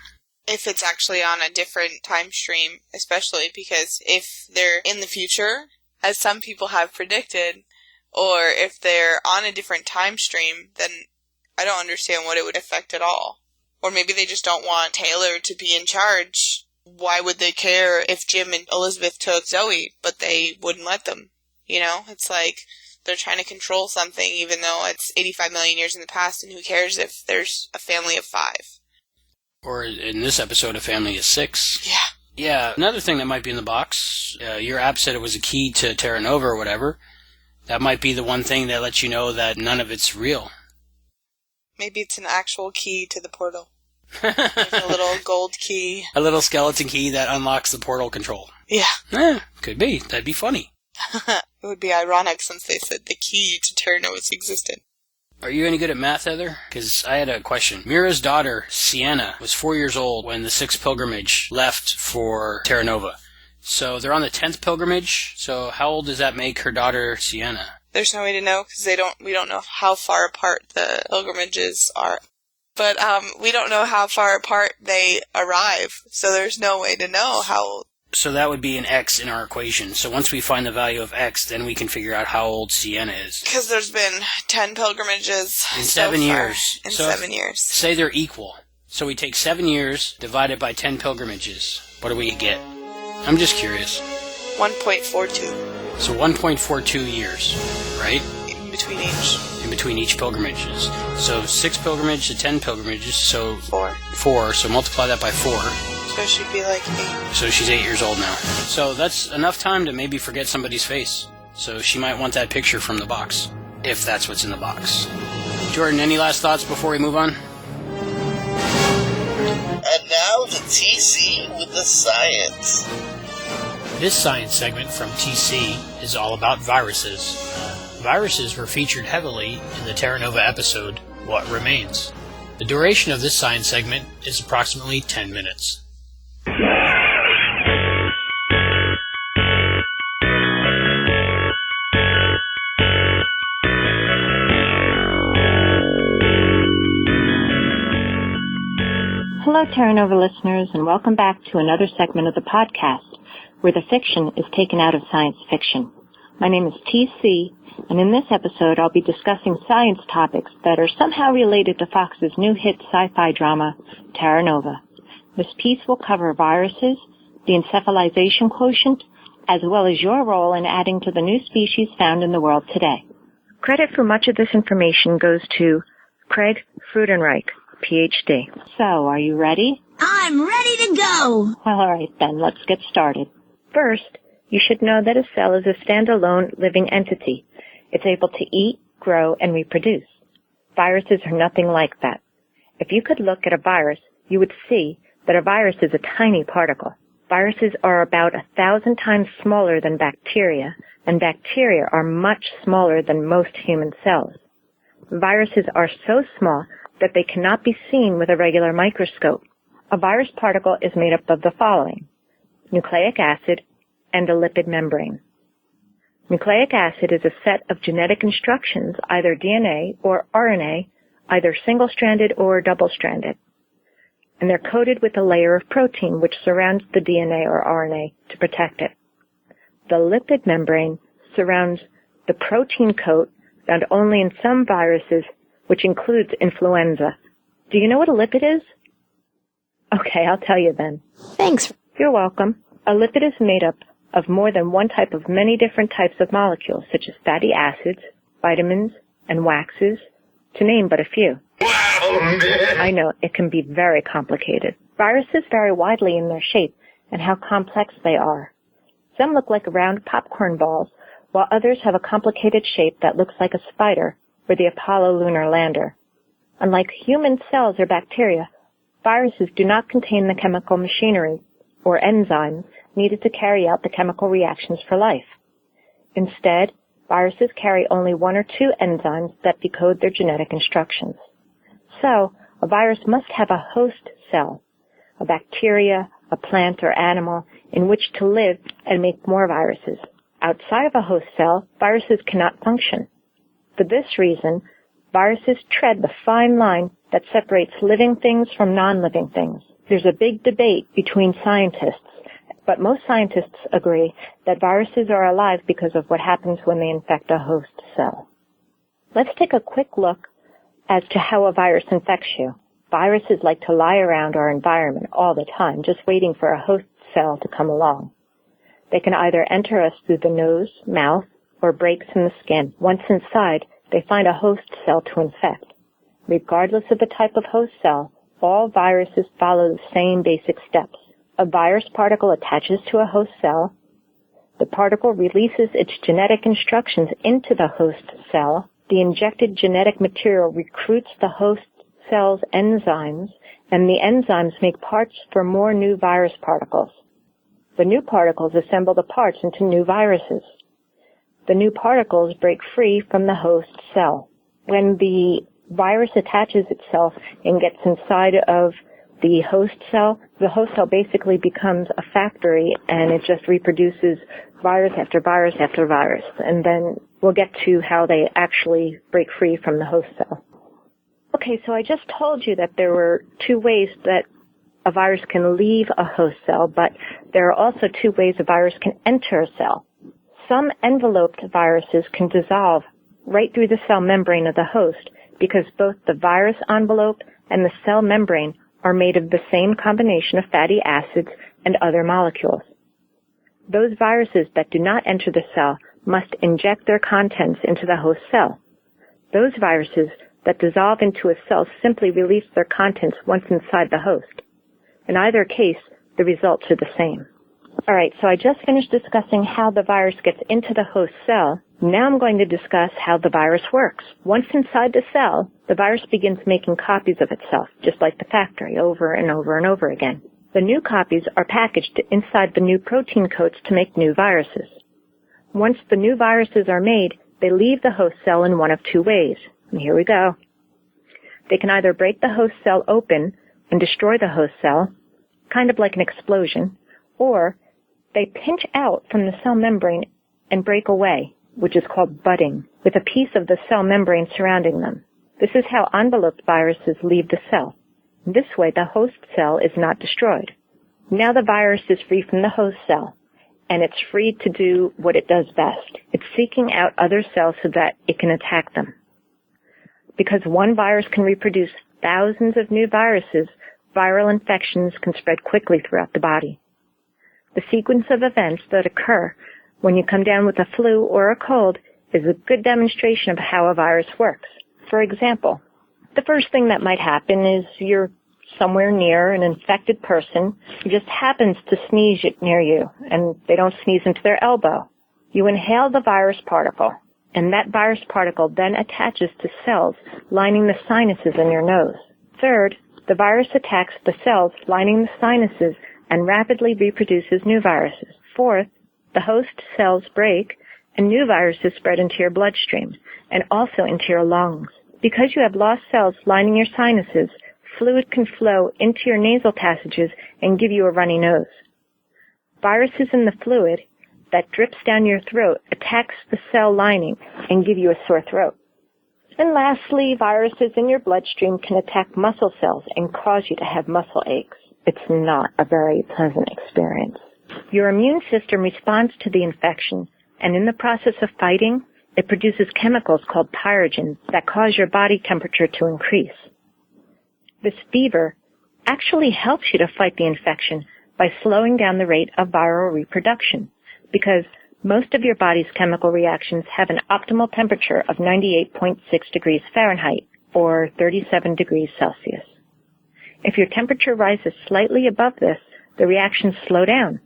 If it's actually on a different time stream, especially because if they're in the future, as some people have predicted, or if they're on a different time stream, then I don't understand what it would affect at all. Or maybe they just don't want Taylor to be in charge. Why would they care if Jim and Elizabeth took Zoe, but they wouldn't let them? You know, it's like they're trying to control something even though it's 85 million years in the past, and who cares if there's a family of 5? Or in this episode, a family of 6. Yeah. Yeah, another thing that might be in the box, your app said it was a key to Terra Nova or whatever. That might be the one thing that lets you know that none of it's real. Maybe it's an actual key to the portal. Like a little gold key. A little skeleton key that unlocks the portal control. Yeah. Could be. That'd be funny. It would be ironic since they said the key to Terra Nova's existence. Are you any good at math, Heather? Because I had a question. Mira's daughter, Sienna, was 4 years old when the Sixth Pilgrimage left for Terra Nova. So they're on the 10th Pilgrimage. So how old does that make her daughter, Sienna? There's no way to know because we don't know how far apart the pilgrimages are. But we don't know how far apart they arrive. So there's no way to know how old. So that would be an X in our equation. So once we find the value of X, then we can figure out how old Sienna is. Because there's been 10 pilgrimages in 7 years. In 7 years. Say they're equal. So we take 7 years divided by 10 pilgrimages. What do we get? I'm just curious. 1.42. So 1.42 years, right? In between each. In between each pilgrimages. So 6 pilgrimages to 10 pilgrimages, so 4. So multiply that by 4. So she'd be like 8. So she's 8 years old now. So that's enough time to maybe forget somebody's face. So she might want that picture from the box, if that's what's in the box. Jordan, any last thoughts before we move on? And now to TC with the science. This science segment from TC is all about viruses. Viruses were featured heavily in the Terra Nova episode, What Remains. The duration of this science segment is approximately 10 minutes. Hello, Terra Nova listeners, and welcome back to another segment of the podcast where the fiction is taken out of science fiction. My name is TC, and in this episode I'll be discussing science topics that are somehow related to Fox's new hit sci-fi drama, Terra Nova. This piece will cover viruses, the encephalization quotient, as well as your role in adding to the new species found in the world today. Credit for much of this information goes to Craig Frudenreich, PhD. So, are you ready? I'm ready to go! Well, all right then, let's get started. First, you should know that a cell is a standalone living entity. It's able to eat, grow, and reproduce. Viruses are nothing like that. If you could look at a virus, you would see that a virus is a tiny particle. Viruses are about 1,000 times smaller than bacteria, and bacteria are much smaller than most human cells. Viruses are so small that they cannot be seen with a regular microscope. A virus particle is made up of the following: nucleic acid and a lipid membrane. Nucleic acid is a set of genetic instructions, either DNA or RNA, either single-stranded or double-stranded. And they're coated with a layer of protein which surrounds the DNA or RNA to protect it. The lipid membrane surrounds the protein coat found only in some viruses, which includes influenza. Do you know what a lipid is? Okay, I'll tell you then. Thanks. You're welcome. A lipid is made up of more than one type of many different types of molecules, such as fatty acids, vitamins, and waxes, to name but a few. I know, it can be very complicated. Viruses vary widely in their shape and how complex they are. Some look like round popcorn balls, while others have a complicated shape that looks like a spider or the Apollo lunar lander. Unlike human cells or bacteria, viruses do not contain the chemical machinery or enzymes needed to carry out the chemical reactions for life. Instead, viruses carry only one or two enzymes that decode their genetic instructions. So, a virus must have a host cell, a bacteria, a plant, or animal in which to live and make more viruses. Outside of a host cell, viruses cannot function. For this reason, viruses tread the fine line that separates living things from non-living things. There's a big debate between scientists, but most scientists agree that viruses are alive because of what happens when they infect a host cell. Let's take a quick look as to how a virus infects you. Viruses like to lie around our environment all the time, just waiting for a host cell to come along. They can either enter us through the nose, mouth, or breaks in the skin. Once inside, they find a host cell to infect. Regardless of the type of host cell, all viruses follow the same basic steps. A virus particle attaches to a host cell. The particle releases its genetic instructions into the host cell. The injected genetic material recruits the host cell's enzymes, and the enzymes make parts for more new virus particles. The new particles assemble the parts into new viruses. The new particles break free from the host cell. When the virus attaches itself and gets inside of the host cell basically becomes a factory, and it just reproduces virus after virus after virus. And then we'll get to how they actually break free from the host cell. Okay, so I just told you that there were two ways that a virus can leave a host cell, but there are also two ways a virus can enter a cell. Some enveloped viruses can dissolve right through the cell membrane of the host because both the virus envelope and the cell membrane are made of the same combination of fatty acids and other molecules. Those viruses that do not enter the cell must inject their contents into the host cell. Those viruses that dissolve into a cell simply release their contents once inside the host. In either case, the results are the same. All right, so I just finished discussing how the virus gets into the host cell. Now I'm going to discuss how the virus works. Once inside the cell, the virus begins making copies of itself, just like the factory, over and over and over again. The new copies are packaged inside the new protein coats to make new viruses. Once the new viruses are made, they leave the host cell in one of two ways. And here we go. They can either break the host cell open and destroy the host cell, kind of like an explosion, or they pinch out from the cell membrane and break away, which is called budding, with a piece of the cell membrane surrounding them. This is how enveloped viruses leave the cell. This way, the host cell is not destroyed. Now the virus is free from the host cell, and it's free to do what it does best. It's seeking out other cells so that it can attack them. Because one virus can reproduce thousands of new viruses, viral infections can spread quickly throughout the body. The sequence of events that occur when you come down with a flu or a cold is a good demonstration of how a virus works. For example, the first thing that might happen is you're somewhere near an infected person who just happens to sneeze near you, and they don't sneeze into their elbow. You inhale the virus particle, and that virus particle then attaches to cells lining the sinuses in your nose. Third, the virus attacks the cells lining the sinuses and rapidly reproduces new viruses. Fourth, the host cells break and new viruses spread into your bloodstream and also into your lungs. Because you have lost cells lining your sinuses, fluid can flow into your nasal passages and give you a runny nose. Viruses in the fluid that drips down your throat attacks the cell lining and give you a sore throat. And lastly, viruses in your bloodstream can attack muscle cells and cause you to have muscle aches. It's not a very pleasant experience. Your immune system responds to the infection, and in the process of fighting, it produces chemicals called pyrogens that cause your body temperature to increase. This fever actually helps you to fight the infection by slowing down the rate of viral reproduction, because most of your body's chemical reactions have an optimal temperature of 98.6 degrees Fahrenheit, or 37 degrees Celsius. If your temperature rises slightly above this, the reactions slow down.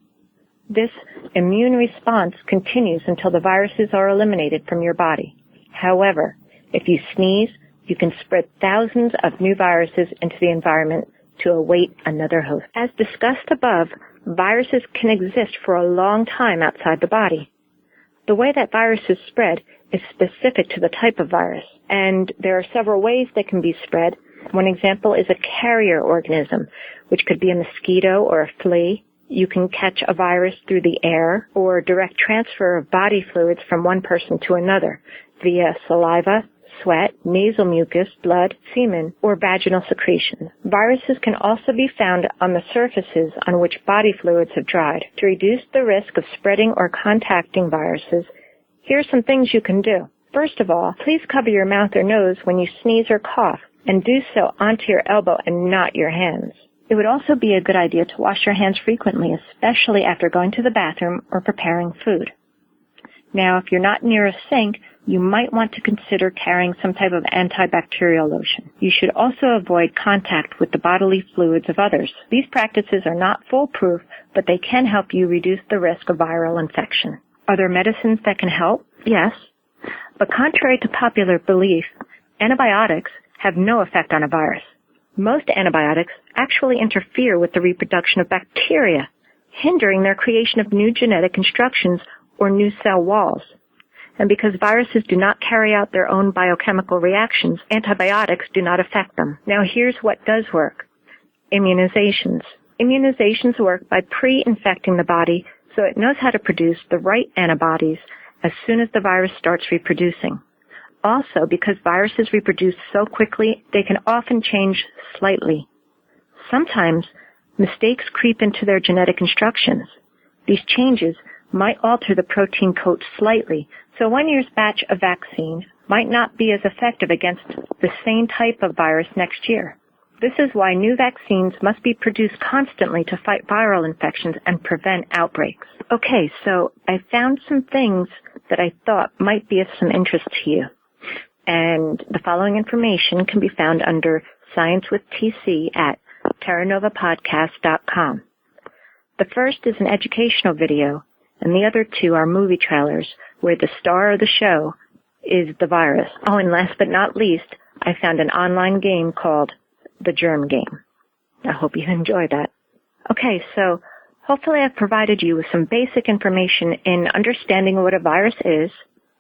This immune response continues until the viruses are eliminated from your body. However, if you sneeze, you can spread thousands of new viruses into the environment to await another host. As discussed above, viruses can exist for a long time outside the body. The way that viruses spread is specific to the type of virus, and there are several ways they can be spread. One example is a carrier organism, which could be a mosquito or a flea. You can catch a virus through the air or direct transfer of body fluids from one person to another via saliva, sweat, nasal mucus, blood, semen, or vaginal secretion. Viruses can also be found on the surfaces on which body fluids have dried. To reduce the risk of spreading or contacting viruses, here are some things you can do. First of all, please cover your mouth or nose when you sneeze or cough, and do so onto your elbow and not your hands. It would also be a good idea to wash your hands frequently, especially after going to the bathroom or preparing food. Now, if you're not near a sink, you might want to consider carrying some type of antibacterial lotion. You should also avoid contact with the bodily fluids of others. These practices are not foolproof, but they can help you reduce the risk of viral infection. Are there medicines that can help? Yes. But contrary to popular belief, antibiotics have no effect on a virus. Most antibiotics actually interfere with the reproduction of bacteria, hindering their creation of new genetic instructions or new cell walls. And because viruses do not carry out their own biochemical reactions, antibiotics do not affect them. Now here's what does work. Immunizations. Immunizations work by pre-infecting the body so it knows how to produce the right antibodies as soon as the virus starts reproducing. Also, because viruses reproduce so quickly, they can often change slightly. Sometimes, mistakes creep into their genetic instructions. These changes might alter the protein coat slightly, so one year's batch of vaccine might not be as effective against the same type of virus next year. This is why new vaccines must be produced constantly to fight viral infections and prevent outbreaks. Okay, so I found some things that I thought might be of some interest to you. And the following information can be found under Science with TC at terranovapodcast.com. The first is an educational video, and the other two are movie trailers where the star of the show is the virus. Oh, and last but not least, I found an online game called The Germ Game. I hope you enjoy that. Okay, so hopefully I've provided you with some basic information in understanding what a virus is,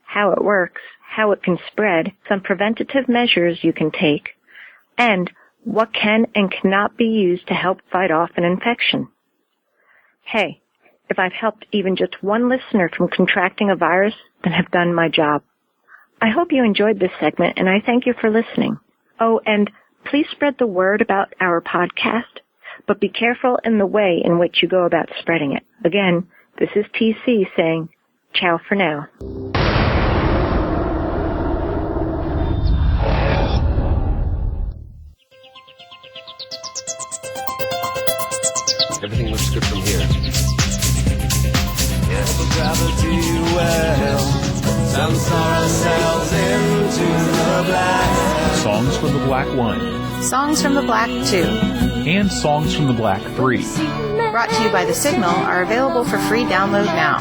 how it works, how it can spread, some preventative measures you can take, and what can and cannot be used to help fight off an infection. Hey, if I've helped even just one listener from contracting a virus, then I've done my job. I hope you enjoyed this segment, and I thank you for listening. Oh, and please spread the word about our podcast, but be careful in the way in which you go about spreading it. Again, this is TC saying, ciao for now. Everything looks good from here. Gravity well, dance ourselves into the black. Songs from the Black 1. Songs from the Black 2. And Songs from the Black 3. Brought to you by The Signal are available for free download now.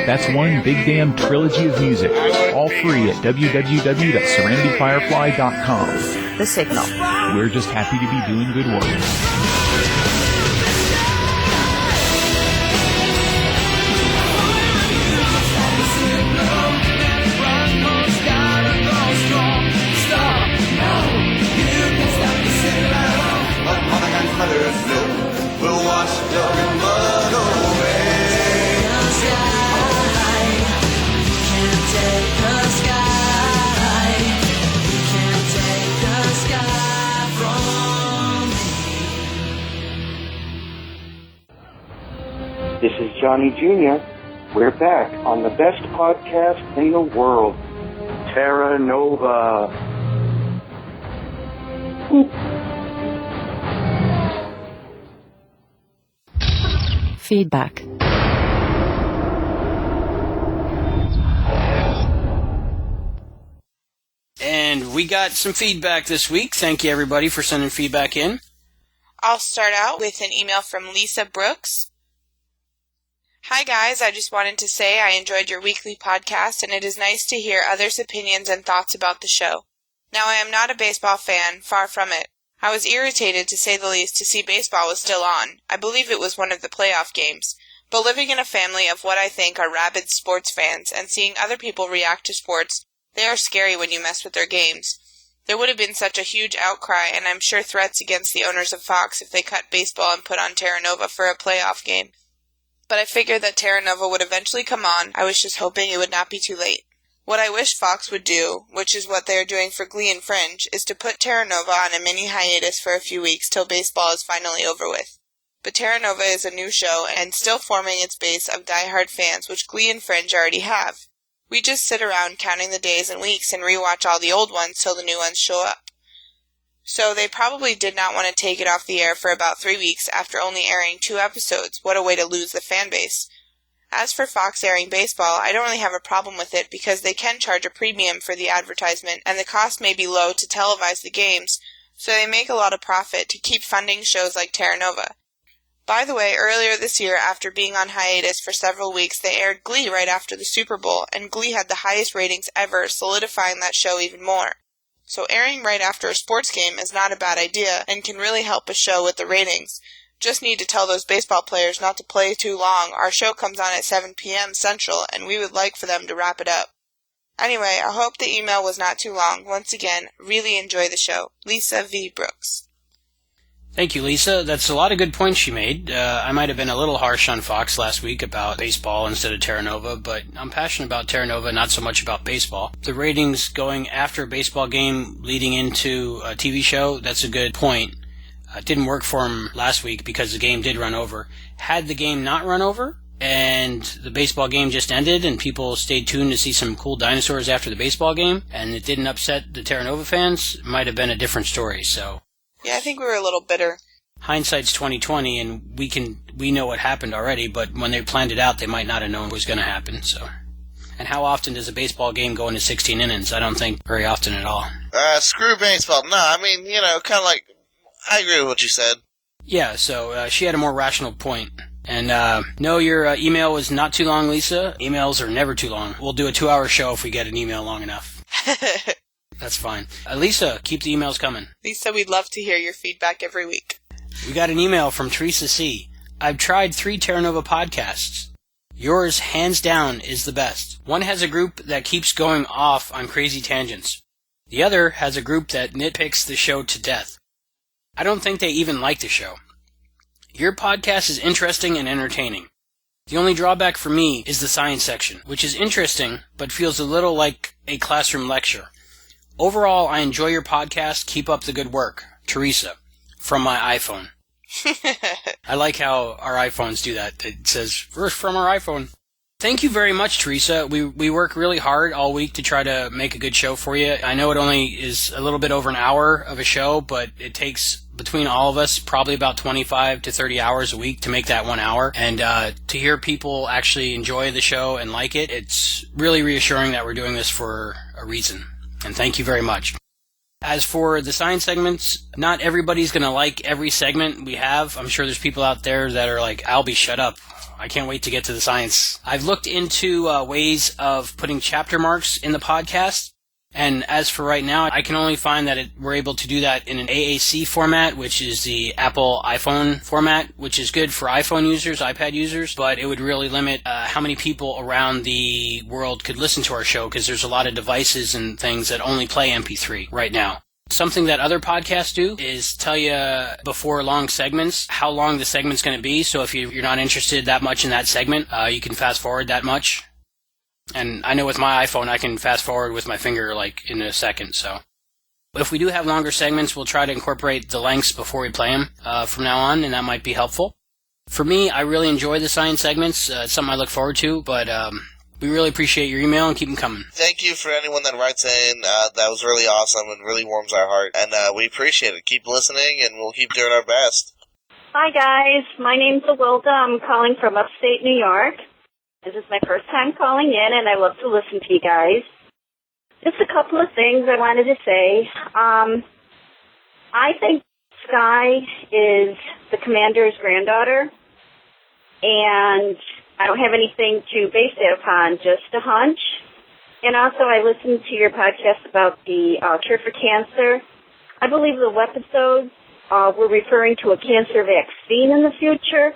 That's one big damn trilogy of music, all free at www.serenityfirefly.com. The Signal. We're just happy to be doing good work. This is Johnny Jr. We're back on the best podcast in the world, Terra Nova. Feedback. And we got some feedback this week. Thank you, everybody, for sending feedback in. I'll start out with an email from Lisa Brooks. Hi guys, I just wanted to say I enjoyed your weekly podcast and it is nice to hear others' opinions and thoughts about the show. Now I am not a baseball fan, far from it. I was irritated to say the least to see baseball was still on. I believe it was one of the playoff games. But living in a family of what I think are rabid sports fans and seeing other people react to sports, they are scary when you mess with their games. There would have been such a huge outcry, and I'm sure threats against the owners of Fox if they cut baseball and put on Terra Nova for a playoff game. But I figured that Terra Nova would eventually come on. I was just hoping it would not be too late. What I wish Fox would do, which is what they are doing for Glee and Fringe, is to put Terra Nova on a mini hiatus for a few weeks till baseball is finally over with. But Terra Nova is a new show and still forming its base of die-hard fans, which Glee and Fringe already have. We just sit around counting the days and weeks and rewatch all the old ones till the new ones show up. So they probably did not want to take it off the air for about 3 weeks after only airing 2 episodes. What a way to lose the fan base. As for Fox airing baseball, I don't really have a problem with it because they can charge a premium for the advertisement and the cost may be low to televise the games, so they make a lot of profit to keep funding shows like Terra Nova. By the way, earlier this year, after being on hiatus for several weeks, they aired Glee right after the Super Bowl, and Glee had the highest ratings ever, solidifying that show even more. So airing right after a sports game is not a bad idea, and can really help a show with the ratings. Just need to tell those baseball players not to play too long. Our show comes on at 7 p.m. Central, and we would like for them to wrap it up. Anyway, I hope the email was not too long. Once again, really enjoy the show. Lisa V. Brooks. Thank you, Lisa. That's a lot of good points she made. I might have been a little harsh on Fox last week about baseball instead of Terra Nova, but I'm passionate about Terra Nova, not so much about baseball. The ratings going after a baseball game leading into a TV show, that's a good point. It didn't work for him last week because the game did run over. Had the game not run over and the baseball game just ended and people stayed tuned to see some cool dinosaurs after the baseball game and it didn't upset the Terra Nova fans, it might have been a different story, so... Yeah, I think we were a little bitter. Hindsight's 20/20, and we know what happened already, but when they planned it out, they might not have known what was going to happen, so... And how often does a baseball game go into 16 innings? I don't think very often at all. Screw baseball. No, I mean, kind of like... I agree with what you said. Yeah, so she had a more rational point. And, no, your email was not too long, Lisa. Emails are never too long. We'll do a 2-hour show if we get an email long enough. That's fine. Lisa, keep the emails coming. Lisa, we'd love to hear your feedback every week. We got an email from Teresa C. I've tried 3 Terra Nova podcasts. Yours, hands down, is the best. One has a group that keeps going off on crazy tangents. The other has a group that nitpicks the show to death. I don't think they even like the show. Your podcast is interesting and entertaining. The only drawback for me is the science section, which is interesting, but feels a little like a classroom lecture. Overall, I enjoy your podcast. Keep up the good work. Teresa, from my iPhone. I like how our iPhones do that. It says, from our iPhone. Thank you very much, Teresa. We work really hard all week to try to make a good show for you. I know it only is a little bit over an hour of a show, but it takes, between all of us, probably about 25 to 30 hours a week to make that 1 hour. And to hear people actually enjoy the show and like it, it's really reassuring that we're doing this for a reason. And thank you very much. As for the science segments, not everybody's going to like every segment we have. I'm sure there's people out there that are like, Albie, shut up. I can't wait to get to the science. I've looked into ways of putting chapter marks in the podcast. And as for right now, I can only find that we're able to do that in an AAC format, which is the Apple iPhone format, which is good for iPhone users, iPad users, but it would really limit how many people around the world could listen to our show, because there's a lot of devices and things that only play MP3 right now. Something that other podcasts do is tell you before long segments how long the segment's going to be, so if you're not interested that much in that segment, you can fast forward that much. And I know with my iPhone, I can fast forward with my finger like in a second, so. If we do have longer segments, we'll try to incorporate the lengths before we play them from now on, and that might be helpful. For me, I really enjoy the science segments. It's something I look forward to, but we really appreciate your email and keep them coming. Thank you for anyone that writes in. That was really awesome and really warms our heart. And we appreciate it. Keep listening, and we'll keep doing our best. Hi, guys. My name's Awilda. I'm calling from upstate New York. This is my first time calling in, and I love to listen to you guys. Just a couple of things I wanted to say. I think Sky is the commander's granddaughter, and I don't have anything to base it upon, just a hunch. And also, I listened to your podcast about the cure for cancer. I believe the episodes were referring to a cancer vaccine in the future,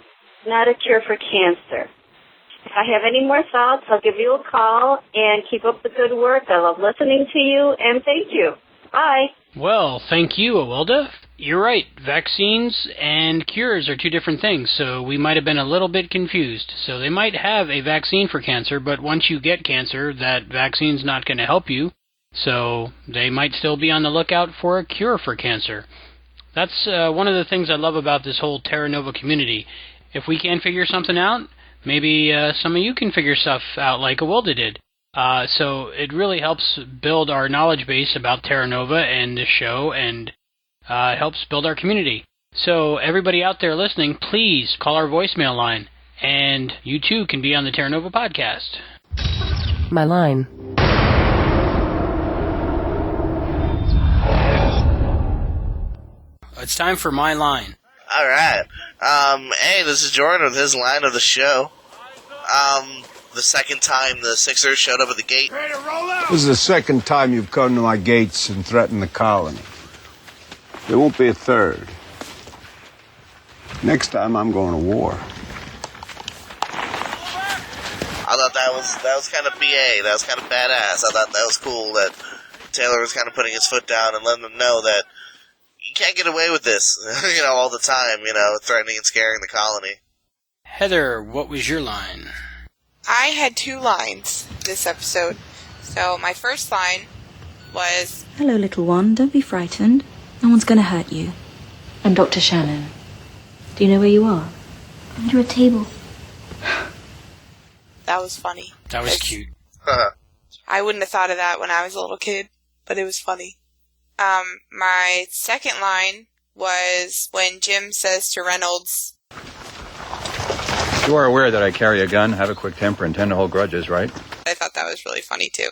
not a cure for cancer. If I have any more thoughts, I'll give you a call, and keep up the good work. I love listening to you, and thank you. Bye. Well, thank you, Awilda. You're right. Vaccines and cures are two different things, so we might have been a little bit confused. So they might have a vaccine for cancer, but once you get cancer, that vaccine's not going to help you. So they might still be on the lookout for a cure for cancer. That's one of the things I love about this whole Terra Nova community. If we can't figure something out, maybe some of you can figure stuff out like Awilda did. So it really helps build our knowledge base about Terra Nova and this show, and helps build our community. So everybody out there listening, please call our voicemail line, and you too can be on the Terra Nova Podcast. My line. It's time for my line. All right. Hey, this is Jordan with his line of the show. The second time the Sixers showed up at the gate. This is the second time you've come to my gates and threatened the colony. There won't be a third. Next time I'm going to war. I thought that was kind of BA. That was kind of badass. I thought that was cool that Taylor was kind of putting his foot down and letting them know that you can't get away with this, all the time, threatening and scaring the colony. Heather, what was your line? I had two lines this episode. So my first line was, "Hello, little one. Don't be frightened. No one's going to hurt you. I'm Dr. Shannon. Do you know where you are?" "Under a table." That was funny. That was cute. I wouldn't have thought of that when I was a little kid, but it was funny. My second line was when Jim says to Reynolds, "You are aware that I carry a gun, have a quick temper, and tend to hold grudges, right?" I thought that was really funny, too.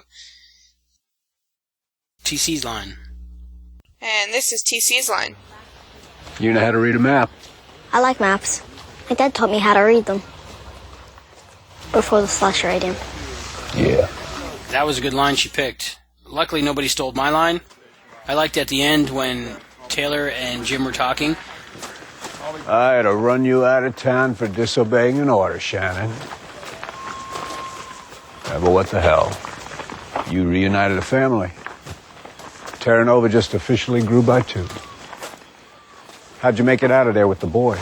TC's line. And this is TC's line. You know how to read a map. I like maps. My dad taught me how to read them. Before the slash writing. Yeah. That was a good line she picked. Luckily, nobody stole my line. I liked at the end when Taylor and Jim were talking. I had to run you out of town for disobeying an order, Shannon. Yeah, but what the hell? You reunited a family. Terra Nova just officially grew by 2. How'd you make it out of there with the boy?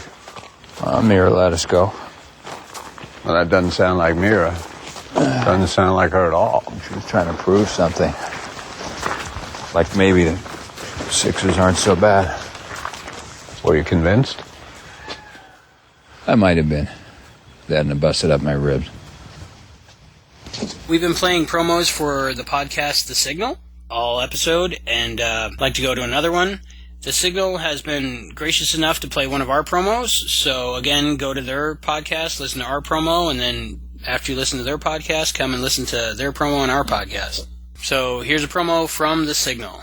Mira let us go. Well, that doesn't sound like Mira. Doesn't sound like her at all. She was trying to prove something. Like maybe the Sixers aren't so bad. Were you convinced? I might have been. They hadn't busted up my ribs. We've been playing promos for the podcast The Signal all episode, and I'd like to go to another one. The Signal has been gracious enough to play one of our promos, so again, go to their podcast, listen to our promo, and then after you listen to their podcast, come and listen to their promo on our podcast. So here's a promo from The Signal.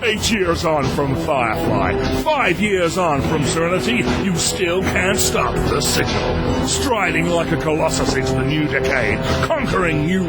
8 years on from Firefly, 5 years on from Serenity, you still can't stop the Signal. Striding like a colossus into the new decade, conquering new...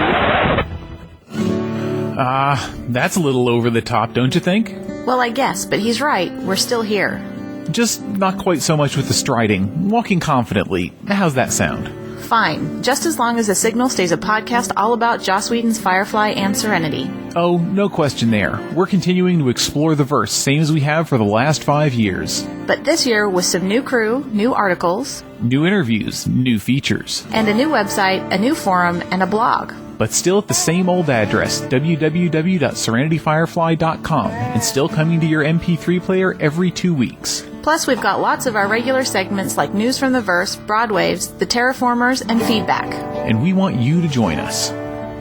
That's a little over the top, don't you think? Well, I guess, but he's right. We're still here. Just not quite so much with the striding. Walking confidently. How's that sound? Fine, just as long as The Signal stays a podcast all about Joss Whedon's Firefly and Serenity. Oh, no question there. We're continuing to explore the verse, same as we have for the last 5 years. But this year with some new crew, new articles, new interviews, new features, and a new website, a new forum, and a blog. but still at the same old address, www.serenityfirefly.com, and still coming to your MP3 player every 2 weeks. Plus, we've got lots of our regular segments like News from the Verse, Broadwaves, The Terraformers, and Feedback. And we want you to join us.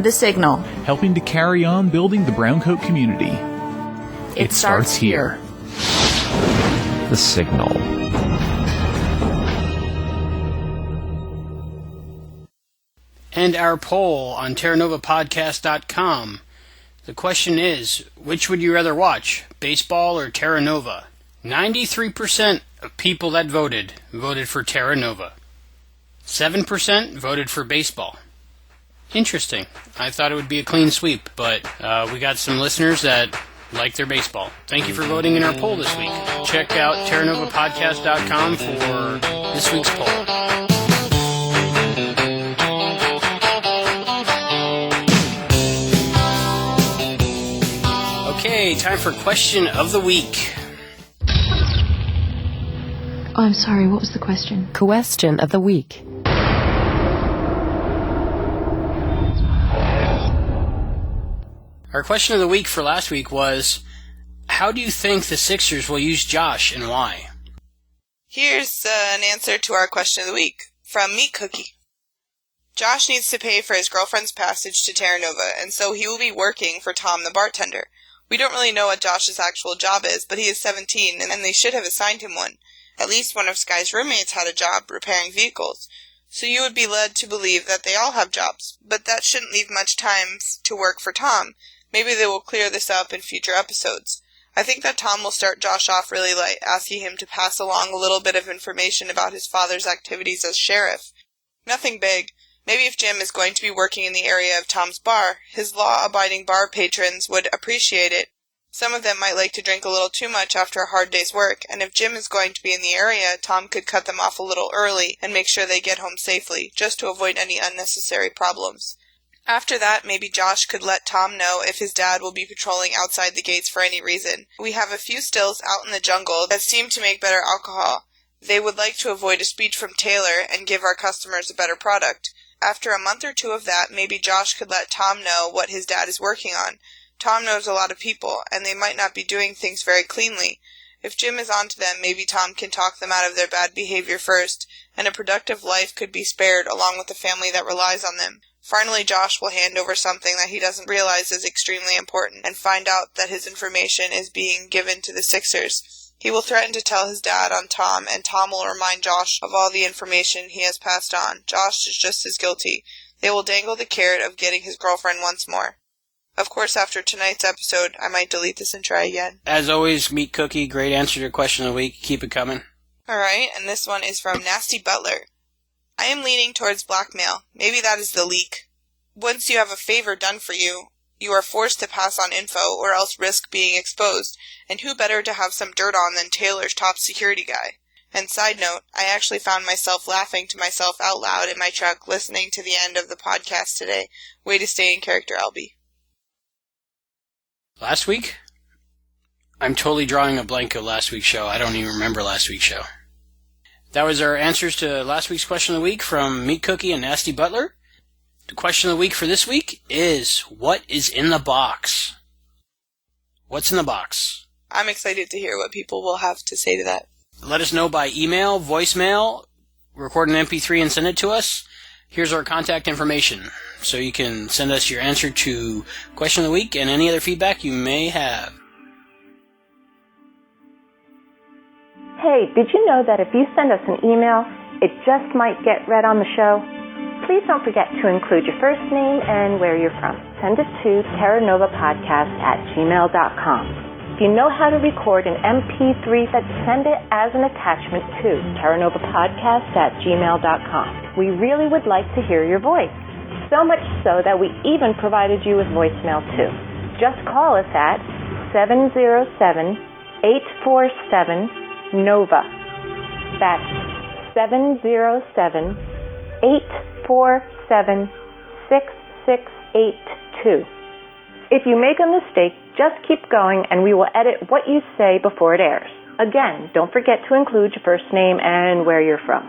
The Signal. Helping to carry on building the browncoat community. It starts here. The Signal. And our poll on TerraNovaPodcast.com. The question is, which would you rather watch, baseball or Terra Nova? 93% of people that voted for Terra Nova. 7% voted for baseball. Interesting. I thought it would be a clean sweep, but we got some listeners that like their baseball. Thank you for voting in our poll this week. Check out TerraNovaPodcast.com for this week's poll. Okay, time for question of the week. Oh, I'm sorry, what was the question? Question of the week. Our question of the week for last week was, how do you think the Sixers will use Josh and why? Here's an answer to our question of the week from Meat Cookie. Josh needs to pay for his girlfriend's passage to Terra Nova, and so he will be working for Tom the bartender. We don't really know what Josh's actual job is, but he is 17, and they should have assigned him one. At least one of Sky's roommates had a job repairing vehicles. So you would be led to believe that they all have jobs, but that shouldn't leave much time to work for Tom. Maybe they will clear this up in future episodes. I think that Tom will start Josh off really light, asking him to pass along a little bit of information about his father's activities as sheriff. Nothing big. Maybe if Jim is going to be working in the area of Tom's bar, his law-abiding bar patrons would appreciate it. Some of them might like to drink a little too much after a hard day's work, and if Jim is going to be in the area, Tom could cut them off a little early and make sure they get home safely, just to avoid any unnecessary problems. After that, maybe Josh could let Tom know if his dad will be patrolling outside the gates for any reason. We have a few stills out in the jungle that seem to make better alcohol. They would like to avoid a speech from Taylor and give our customers a better product. After a month or two of that, maybe Josh could let Tom know what his dad is working on. Tom knows a lot of people, and they might not be doing things very cleanly. If Jim is on to them, maybe Tom can talk them out of their bad behavior first, and a productive life could be spared along with the family that relies on them. Finally, Josh will hand over something that he doesn't realize is extremely important and find out that his information is being given to the Sixers. He will threaten to tell his dad on Tom, and Tom will remind Josh of all the information he has passed on. Josh is just as guilty. They will dangle the carrot of getting his girlfriend once more. Of course, after tonight's episode, I might delete this and try again. As always, Meat Cookie, great answer to your question of the week. Keep it coming. Alright, and this one is from Nasty Butler. I am leaning towards blackmail. Maybe that is the leak. Once you have a favor done for you, you are forced to pass on info or else risk being exposed, and who better to have some dirt on than Taylor's top security guy? And side note, I actually found myself laughing to myself out loud in my truck listening to the end of the podcast today. Way to stay in character, Albie. Last week? I'm totally drawing a blank of last week's show. I don't even remember last week's show. That was our answers to last week's question of the week from Meat Cookie and Nasty Butler. The question of the week for this week is, what is in the box? What's in the box? I'm excited to hear what people will have to say to that. Let us know by email, voicemail, record an MP3 and send it to us. Here's our contact information, so you can send us your answer to question of the week and any other feedback you may have. Hey, did you know that if you send us an email, it just might get read on the show? Please don't forget to include your first name and where you're from. Send it to terranovapodcast@gmail.com. If you know how to record an MP3, then send it as an attachment to terranovapodcast@gmail.com. We really would like to hear your voice. So much so that we even provided you with voicemail too. Just call us at 707-847-NOVA. That's 707-847-6682. If you make a mistake, just keep going and we will edit what you say before it airs. Again, don't forget to include your first name and where you're from.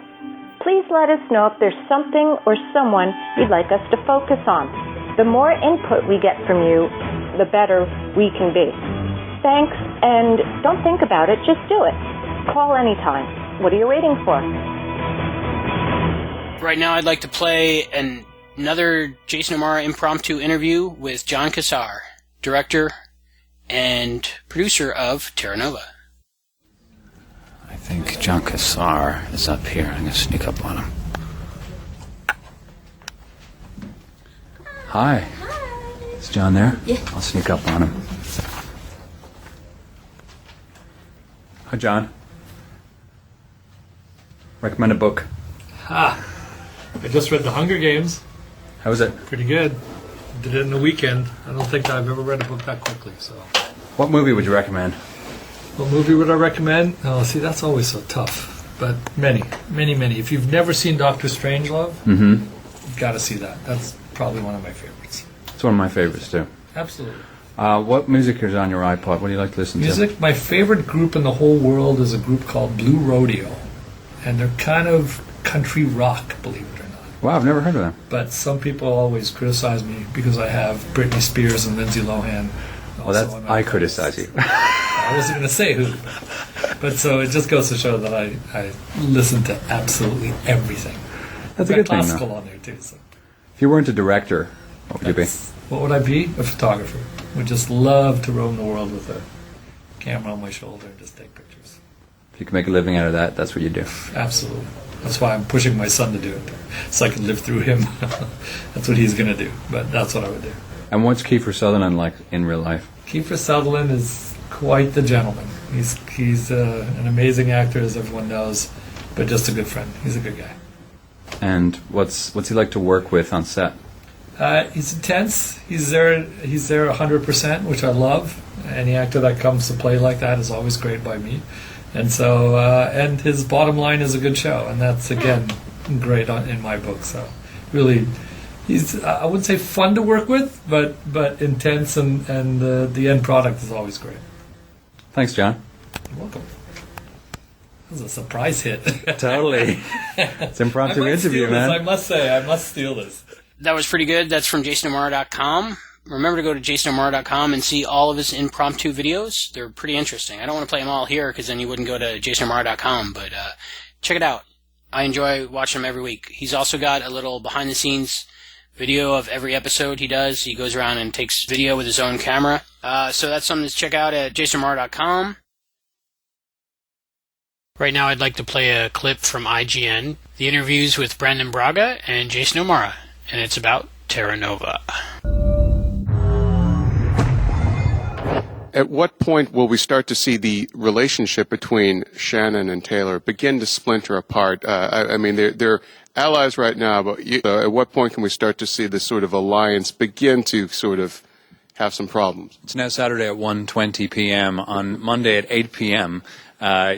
Please let us know if there's something or someone you'd like us to focus on. The more input we get from you, the better we can be. Thanks, and don't think about it, just do it. Call anytime. What are you waiting for? Right now I'd like to play another Jason O'Mara impromptu interview with John Cassar, director and producer of Terra Nova. I think John Cassar is up here. I'm going to sneak up on him. Hi. Is John there? Yeah. I'll sneak up on him. Hi, John. Recommend a book. I just read The Hunger Games. How was it? Pretty good. Did it in a weekend. I don't think I've ever read a book that quickly. So, What movie would you recommend? what movie would I recommend? Oh, see, that's always so tough. But many. If you've never seen Doctor Strangelove, you've got to see that. That's probably one of my favorites. It's one of my favorites, too. Absolutely. What music is on your iPod? What do you like to listen to? Music? My favorite group in the whole world is a group called Blue Rodeo. And they're kind of country rock, believe it or not. Wow, I've never heard of them. But some people always criticize me because I have Britney Spears and Lindsay Lohan. Well, I criticize you. I wasn't going to say who. But so it just goes to show that I listen to absolutely everything. That's a good thing, classical though. on there, too. So. If you weren't a director, what would you be? What would I be? A photographer. Would just love to roam the world with a camera on my shoulder and just take pictures. If you could make a living out of that, that's what you do. Absolutely. That's why I'm pushing my son to do it, so I can live through him. That's what he's going to do, but that's what I would do. And what's Kiefer Sutherland like in real life? Kiefer Sutherland is quite the gentleman. He's an amazing actor, as everyone knows, but just a good friend. He's a good guy. And what's he like to work with on set? He's intense. He's there 100%, which I love. Any actor that comes to play like that is always great by me. And so, and his bottom line is a good show, and that's again great in my book. So, really, he's I wouldn't say fun to work with, but intense, and the end product is always great. Thanks, John. You're welcome. That was a surprise hit. Totally. It's an impromptu interview, man. I must say, I must steal this. That was pretty good. That's from JasonO'Mara.com. Remember to go to JasonO'Mara.com and see all of his impromptu videos. They're pretty interesting. I don't want to play them all here because then you wouldn't go to JasonO'Mara.com, but check it out. I enjoy watching him every week. He's also got a little behind-the-scenes video of every episode he does. He goes around and takes video with his own camera. So that's something to check out at JasonO'Mara.com. Right now I'd like to play a clip from IGN, the interviews with Brandon Braga and Jason O'Mara, and it's about Terra Nova. At what point will we start to see the relationship between Shannon and Taylor begin to splinter apart? I mean, they're allies right now, but at what point can we start to see this sort of alliance begin to sort of have some problems? It's now Saturday at 1:20 p.m. On Monday at 8 p.m.,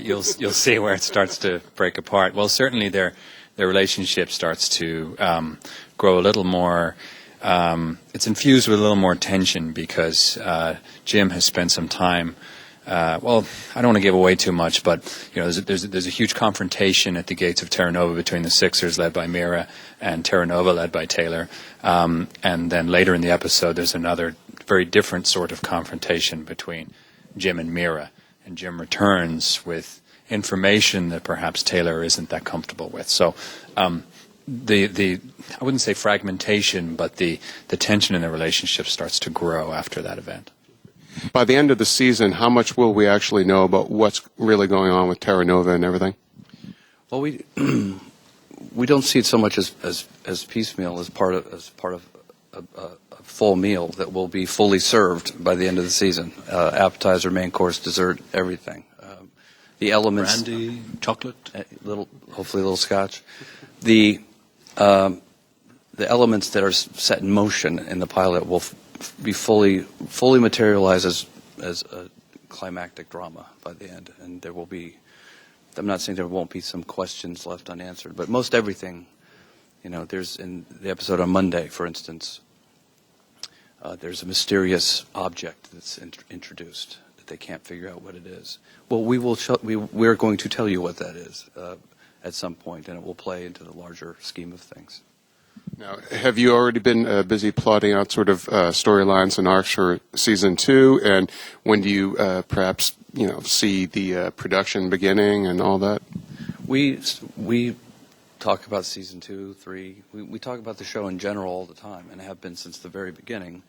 you'll see where it starts to break apart. Well, certainly their relationship starts to grow a little more. It's infused with a little more tension because Jim has spent some time. Well, I don't want to give away too much, but you know, there's a huge confrontation at the gates of Terra Nova between the Sixers, led by Mira, and Terra Nova, led by Taylor. And then later in the episode, there's another very different sort of confrontation between Jim and Mira. And Jim returns with information that perhaps Taylor isn't that comfortable with. So. The I wouldn't say fragmentation, but the tension in the relationship starts to grow after that event. By the end of the season, how much will we actually know about what's really going on with Terra Nova and everything? Well, we don't see it so much as piecemeal, as part of a full meal that will be fully served by the end of the season. Appetizer, main course, dessert, everything. The elements, brandy, chocolate, hopefully a little scotch. The elements that are set in motion in the pilot will be fully materialized as a climactic drama by the end, and there will be. I'm not saying there won't be some questions left unanswered, but most everything, you know, there's in the episode on Monday, for instance, there's a mysterious object that's introduced that they can't figure out what it is. Well, we're going to tell you what that is. At some point, and it will play into the larger scheme of things. Now, have you already been busy plotting out sort of storylines and arcs for season 2? And when do you perhaps see the production beginning and all that? We talk about season 2, 3. We talk about the show in general all the time, and have been since the very beginning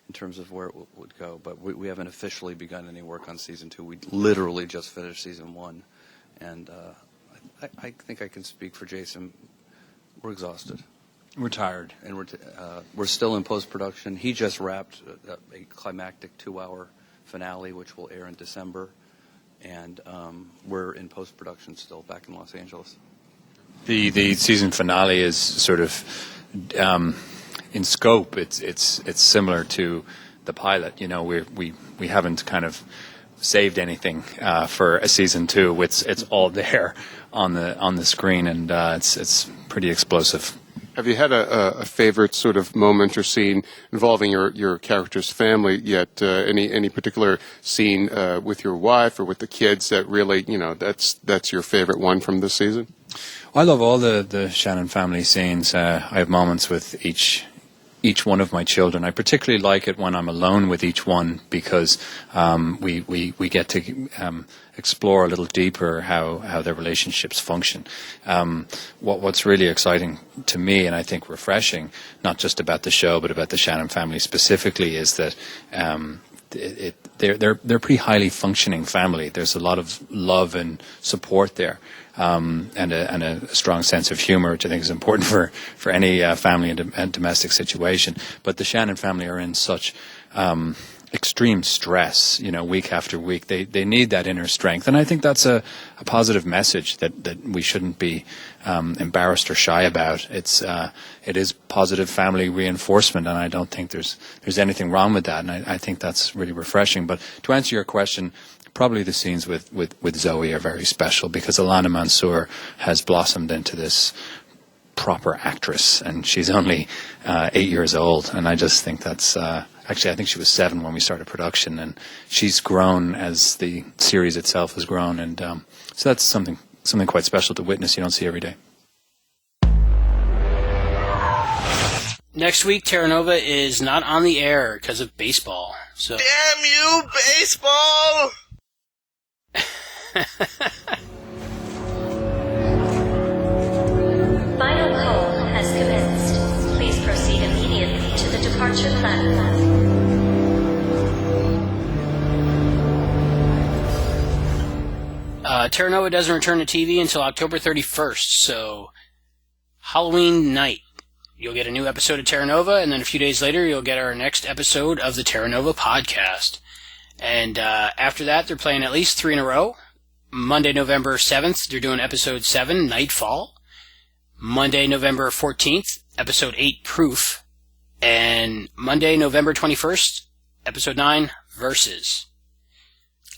in terms of where it would go. But we haven't officially begun any work on season 2. We literally just finished season 1, and I think I can speak for Jason. We're exhausted. We're tired. And we're still in post-production. He just wrapped a climactic 2-hour finale, which will air in December. And we're in post-production still back in Los Angeles. The season finale is sort of, in scope, it's similar to the pilot. We haven't kind of saved anything for a season 2. It's all there on the screen, and it's pretty explosive. Have you had a favorite sort of moment or scene involving your character's family yet? Any particular scene with your wife or with the kids that really, that's your favorite one from this season? I love all the Shannon family scenes. I have moments with each one of my children. I particularly like it when I'm alone with each one because we get to explore a little deeper how their relationships function. What's really exciting to me, and I think refreshing, not just about the show but about the Shannon family specifically, is that they're a pretty highly functioning family. There's a lot of love and support there. And a strong sense of humor, which I think is important for any family and domestic situation. But the Shannon family are in such extreme stress, week after week. They need that inner strength, and I think that's a positive message that we shouldn't be embarrassed or shy about. It is positive family reinforcement, and I don't think there's anything wrong with that, and I think that's really refreshing. But to answer your question, probably the scenes with Zoe are very special because Alana Mansour has blossomed into this proper actress, and she's only 8 years old, and I just think that's actually I think she was 7 when we started production, and she's grown as the series itself has grown, and so that's something quite special to witness. You don't see every day. Next week, Terra Nova is not on the air because of baseball. So damn you, baseball! Final call has commenced. Please proceed immediately to the departure platform. Terra Nova doesn't return to TV until October 31st, so Halloween night, you'll get a new episode of Terra Nova, and then a few days later, you'll get our next episode of the Terra Nova Podcast. And after that, they're playing at least 3 in a row. Monday, November 7th, they're doing episode 7, Nightfall. Monday, November 14th, episode 8, Proof. And Monday, November 21st, episode 9, Verses.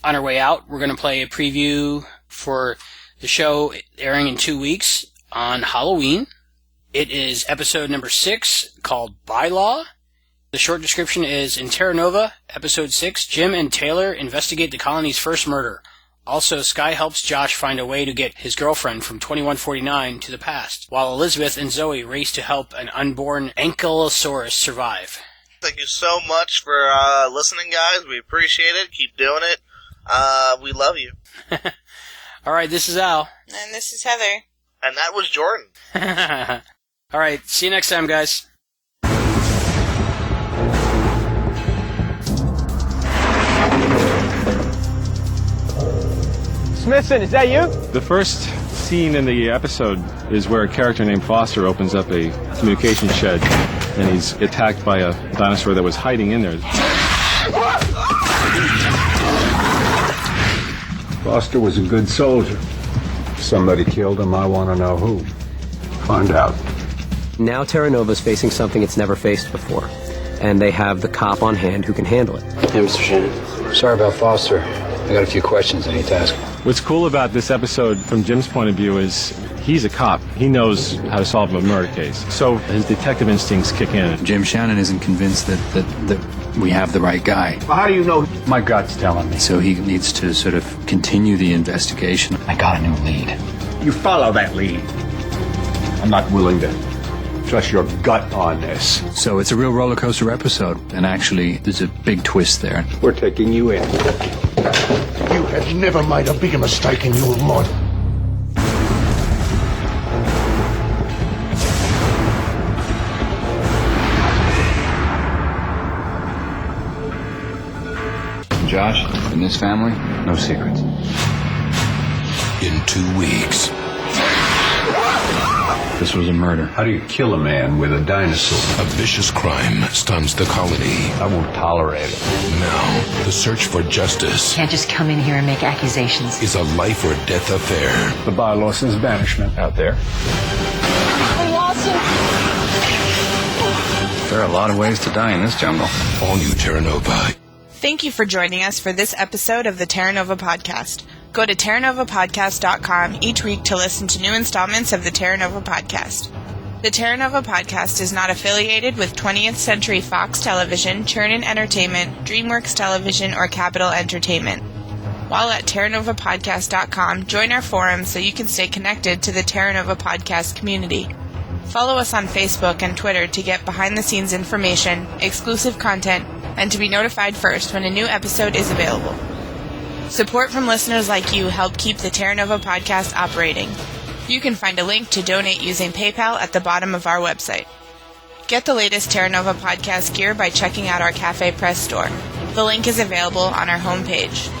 On our way out, we're going to play a preview for the show airing in 2 weeks on Halloween. It is episode number 6, called Bylaw. The short description is, in Terra Nova, episode 6, Jim and Taylor investigate the colony's first murder. Also, Sky helps Josh find a way to get his girlfriend from 2149 to the past, while Elizabeth and Zoe race to help an unborn Ankylosaurus survive. Thank you so much for listening, guys. We appreciate it. Keep doing it. We love you. All right, this is Al. And this is Heather. And that was Jordan. All right, see you next time, guys. Smithson, is that you? The first scene in the episode is where a character named Foster opens up a communication shed, and he's attacked by a dinosaur that was hiding in there. Foster was a good soldier. If somebody killed him, I want to know who. Find out. Now Terra Nova's facing something it's never faced before, and they have the cop on hand who can handle it. Hey, Mr. Shannon. Sorry about Foster. I got a few questions I need to ask. What's cool about this episode, from Jim's point of view, is he's a cop. He knows how to solve a murder case. So his detective instincts kick in. Jim Shannon isn't convinced that we have the right guy. Well, how do you know? My gut's telling me. So he needs to sort of continue the investigation. I got a new lead. You follow that lead. I'm not willing to Trust your gut on this. So it's a real roller coaster episode, and actually, there's a big twist there. We're taking you in. You have never made a bigger mistake in your life. Josh, in this family, no secrets. In 2 weeks. This was a murder. How do you kill a man with a dinosaur? A vicious crime stuns the colony. I won't tolerate it. Now, the search for justice Can't just come in here and make accusations. is a life or death affair. The bylaw says banishment out there. There are a lot of ways to die in this jungle. All new Terra Nova. Thank you for joining us for this episode of the Terra Nova Podcast. Go to terranovapodcast.com each week to listen to new installments of the Terra Nova Podcast. The Terra Nova Podcast is not affiliated with 20th Century Fox Television, Churnin Entertainment, DreamWorks Television, or Capitol Entertainment. While at terranovapodcast.com, join our forum so you can stay connected to the Terra Nova Podcast community. Follow us on Facebook and Twitter to get behind-the-scenes information, exclusive content, and to be notified first when a new episode is available. Support from listeners like you help keep the Terra Nova Podcast operating. You can find a link to donate using PayPal at the bottom of our website. Get the latest Terra Nova Podcast gear by checking out our Cafe Press store. The link is available on our homepage.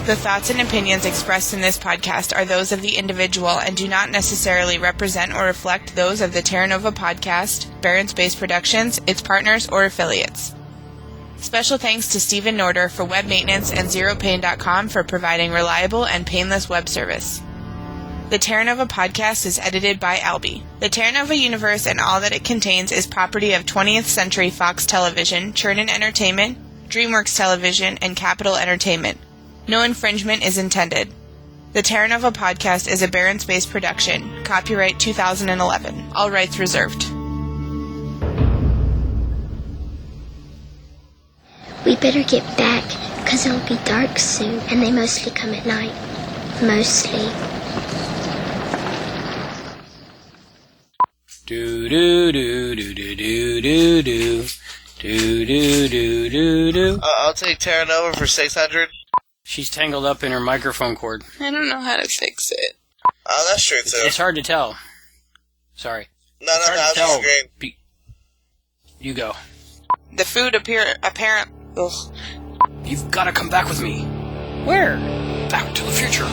The thoughts and opinions expressed in this podcast are those of the individual and do not necessarily represent or reflect those of the Terra Nova Podcast, Barron Space Productions, its partners, or affiliates. Special thanks to Stephen Norder for web maintenance and ZeroPain.com for providing reliable and painless web service. The Terra Nova Podcast is edited by Albie. The Terra Nova universe and all that it contains is property of 20th Century Fox Television, Churnin Entertainment, DreamWorks Television, and Capitol Entertainment. No infringement is intended. The Terra Nova Podcast is a Barron Space production. Copyright 2011. All rights reserved. We better get back, because it'll be dark soon, and they mostly come at night. Mostly. Do do do do do do do do do do do do do. I'll take Terra Nova for 600. She's tangled up in her microphone cord. I don't know how to fix it. Oh, that's true, too. It's hard to tell. Sorry. No, I was agreeing. You go. The food apparent. Ugh. You've got to come back with me. Where? Back to the future.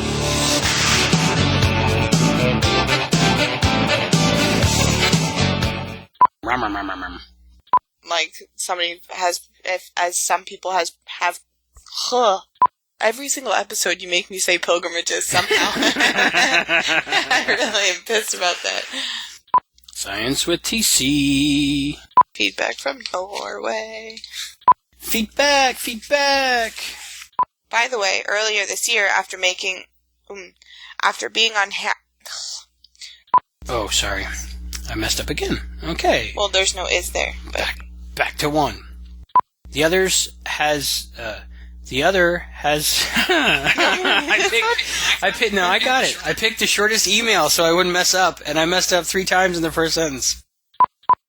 Like somebody has, as some people have. Every single episode you make me say pilgrimages somehow. I really am pissed about that. Science with TC. Feedback from Norway. Feedback. By the way, earlier this year, after being on Oh, sorry. I messed up again. Okay. Well, there's no is there. But Back to one. The other has. I got it. I picked the shortest email so I wouldn't mess up, and I messed up 3 times in the first sentence.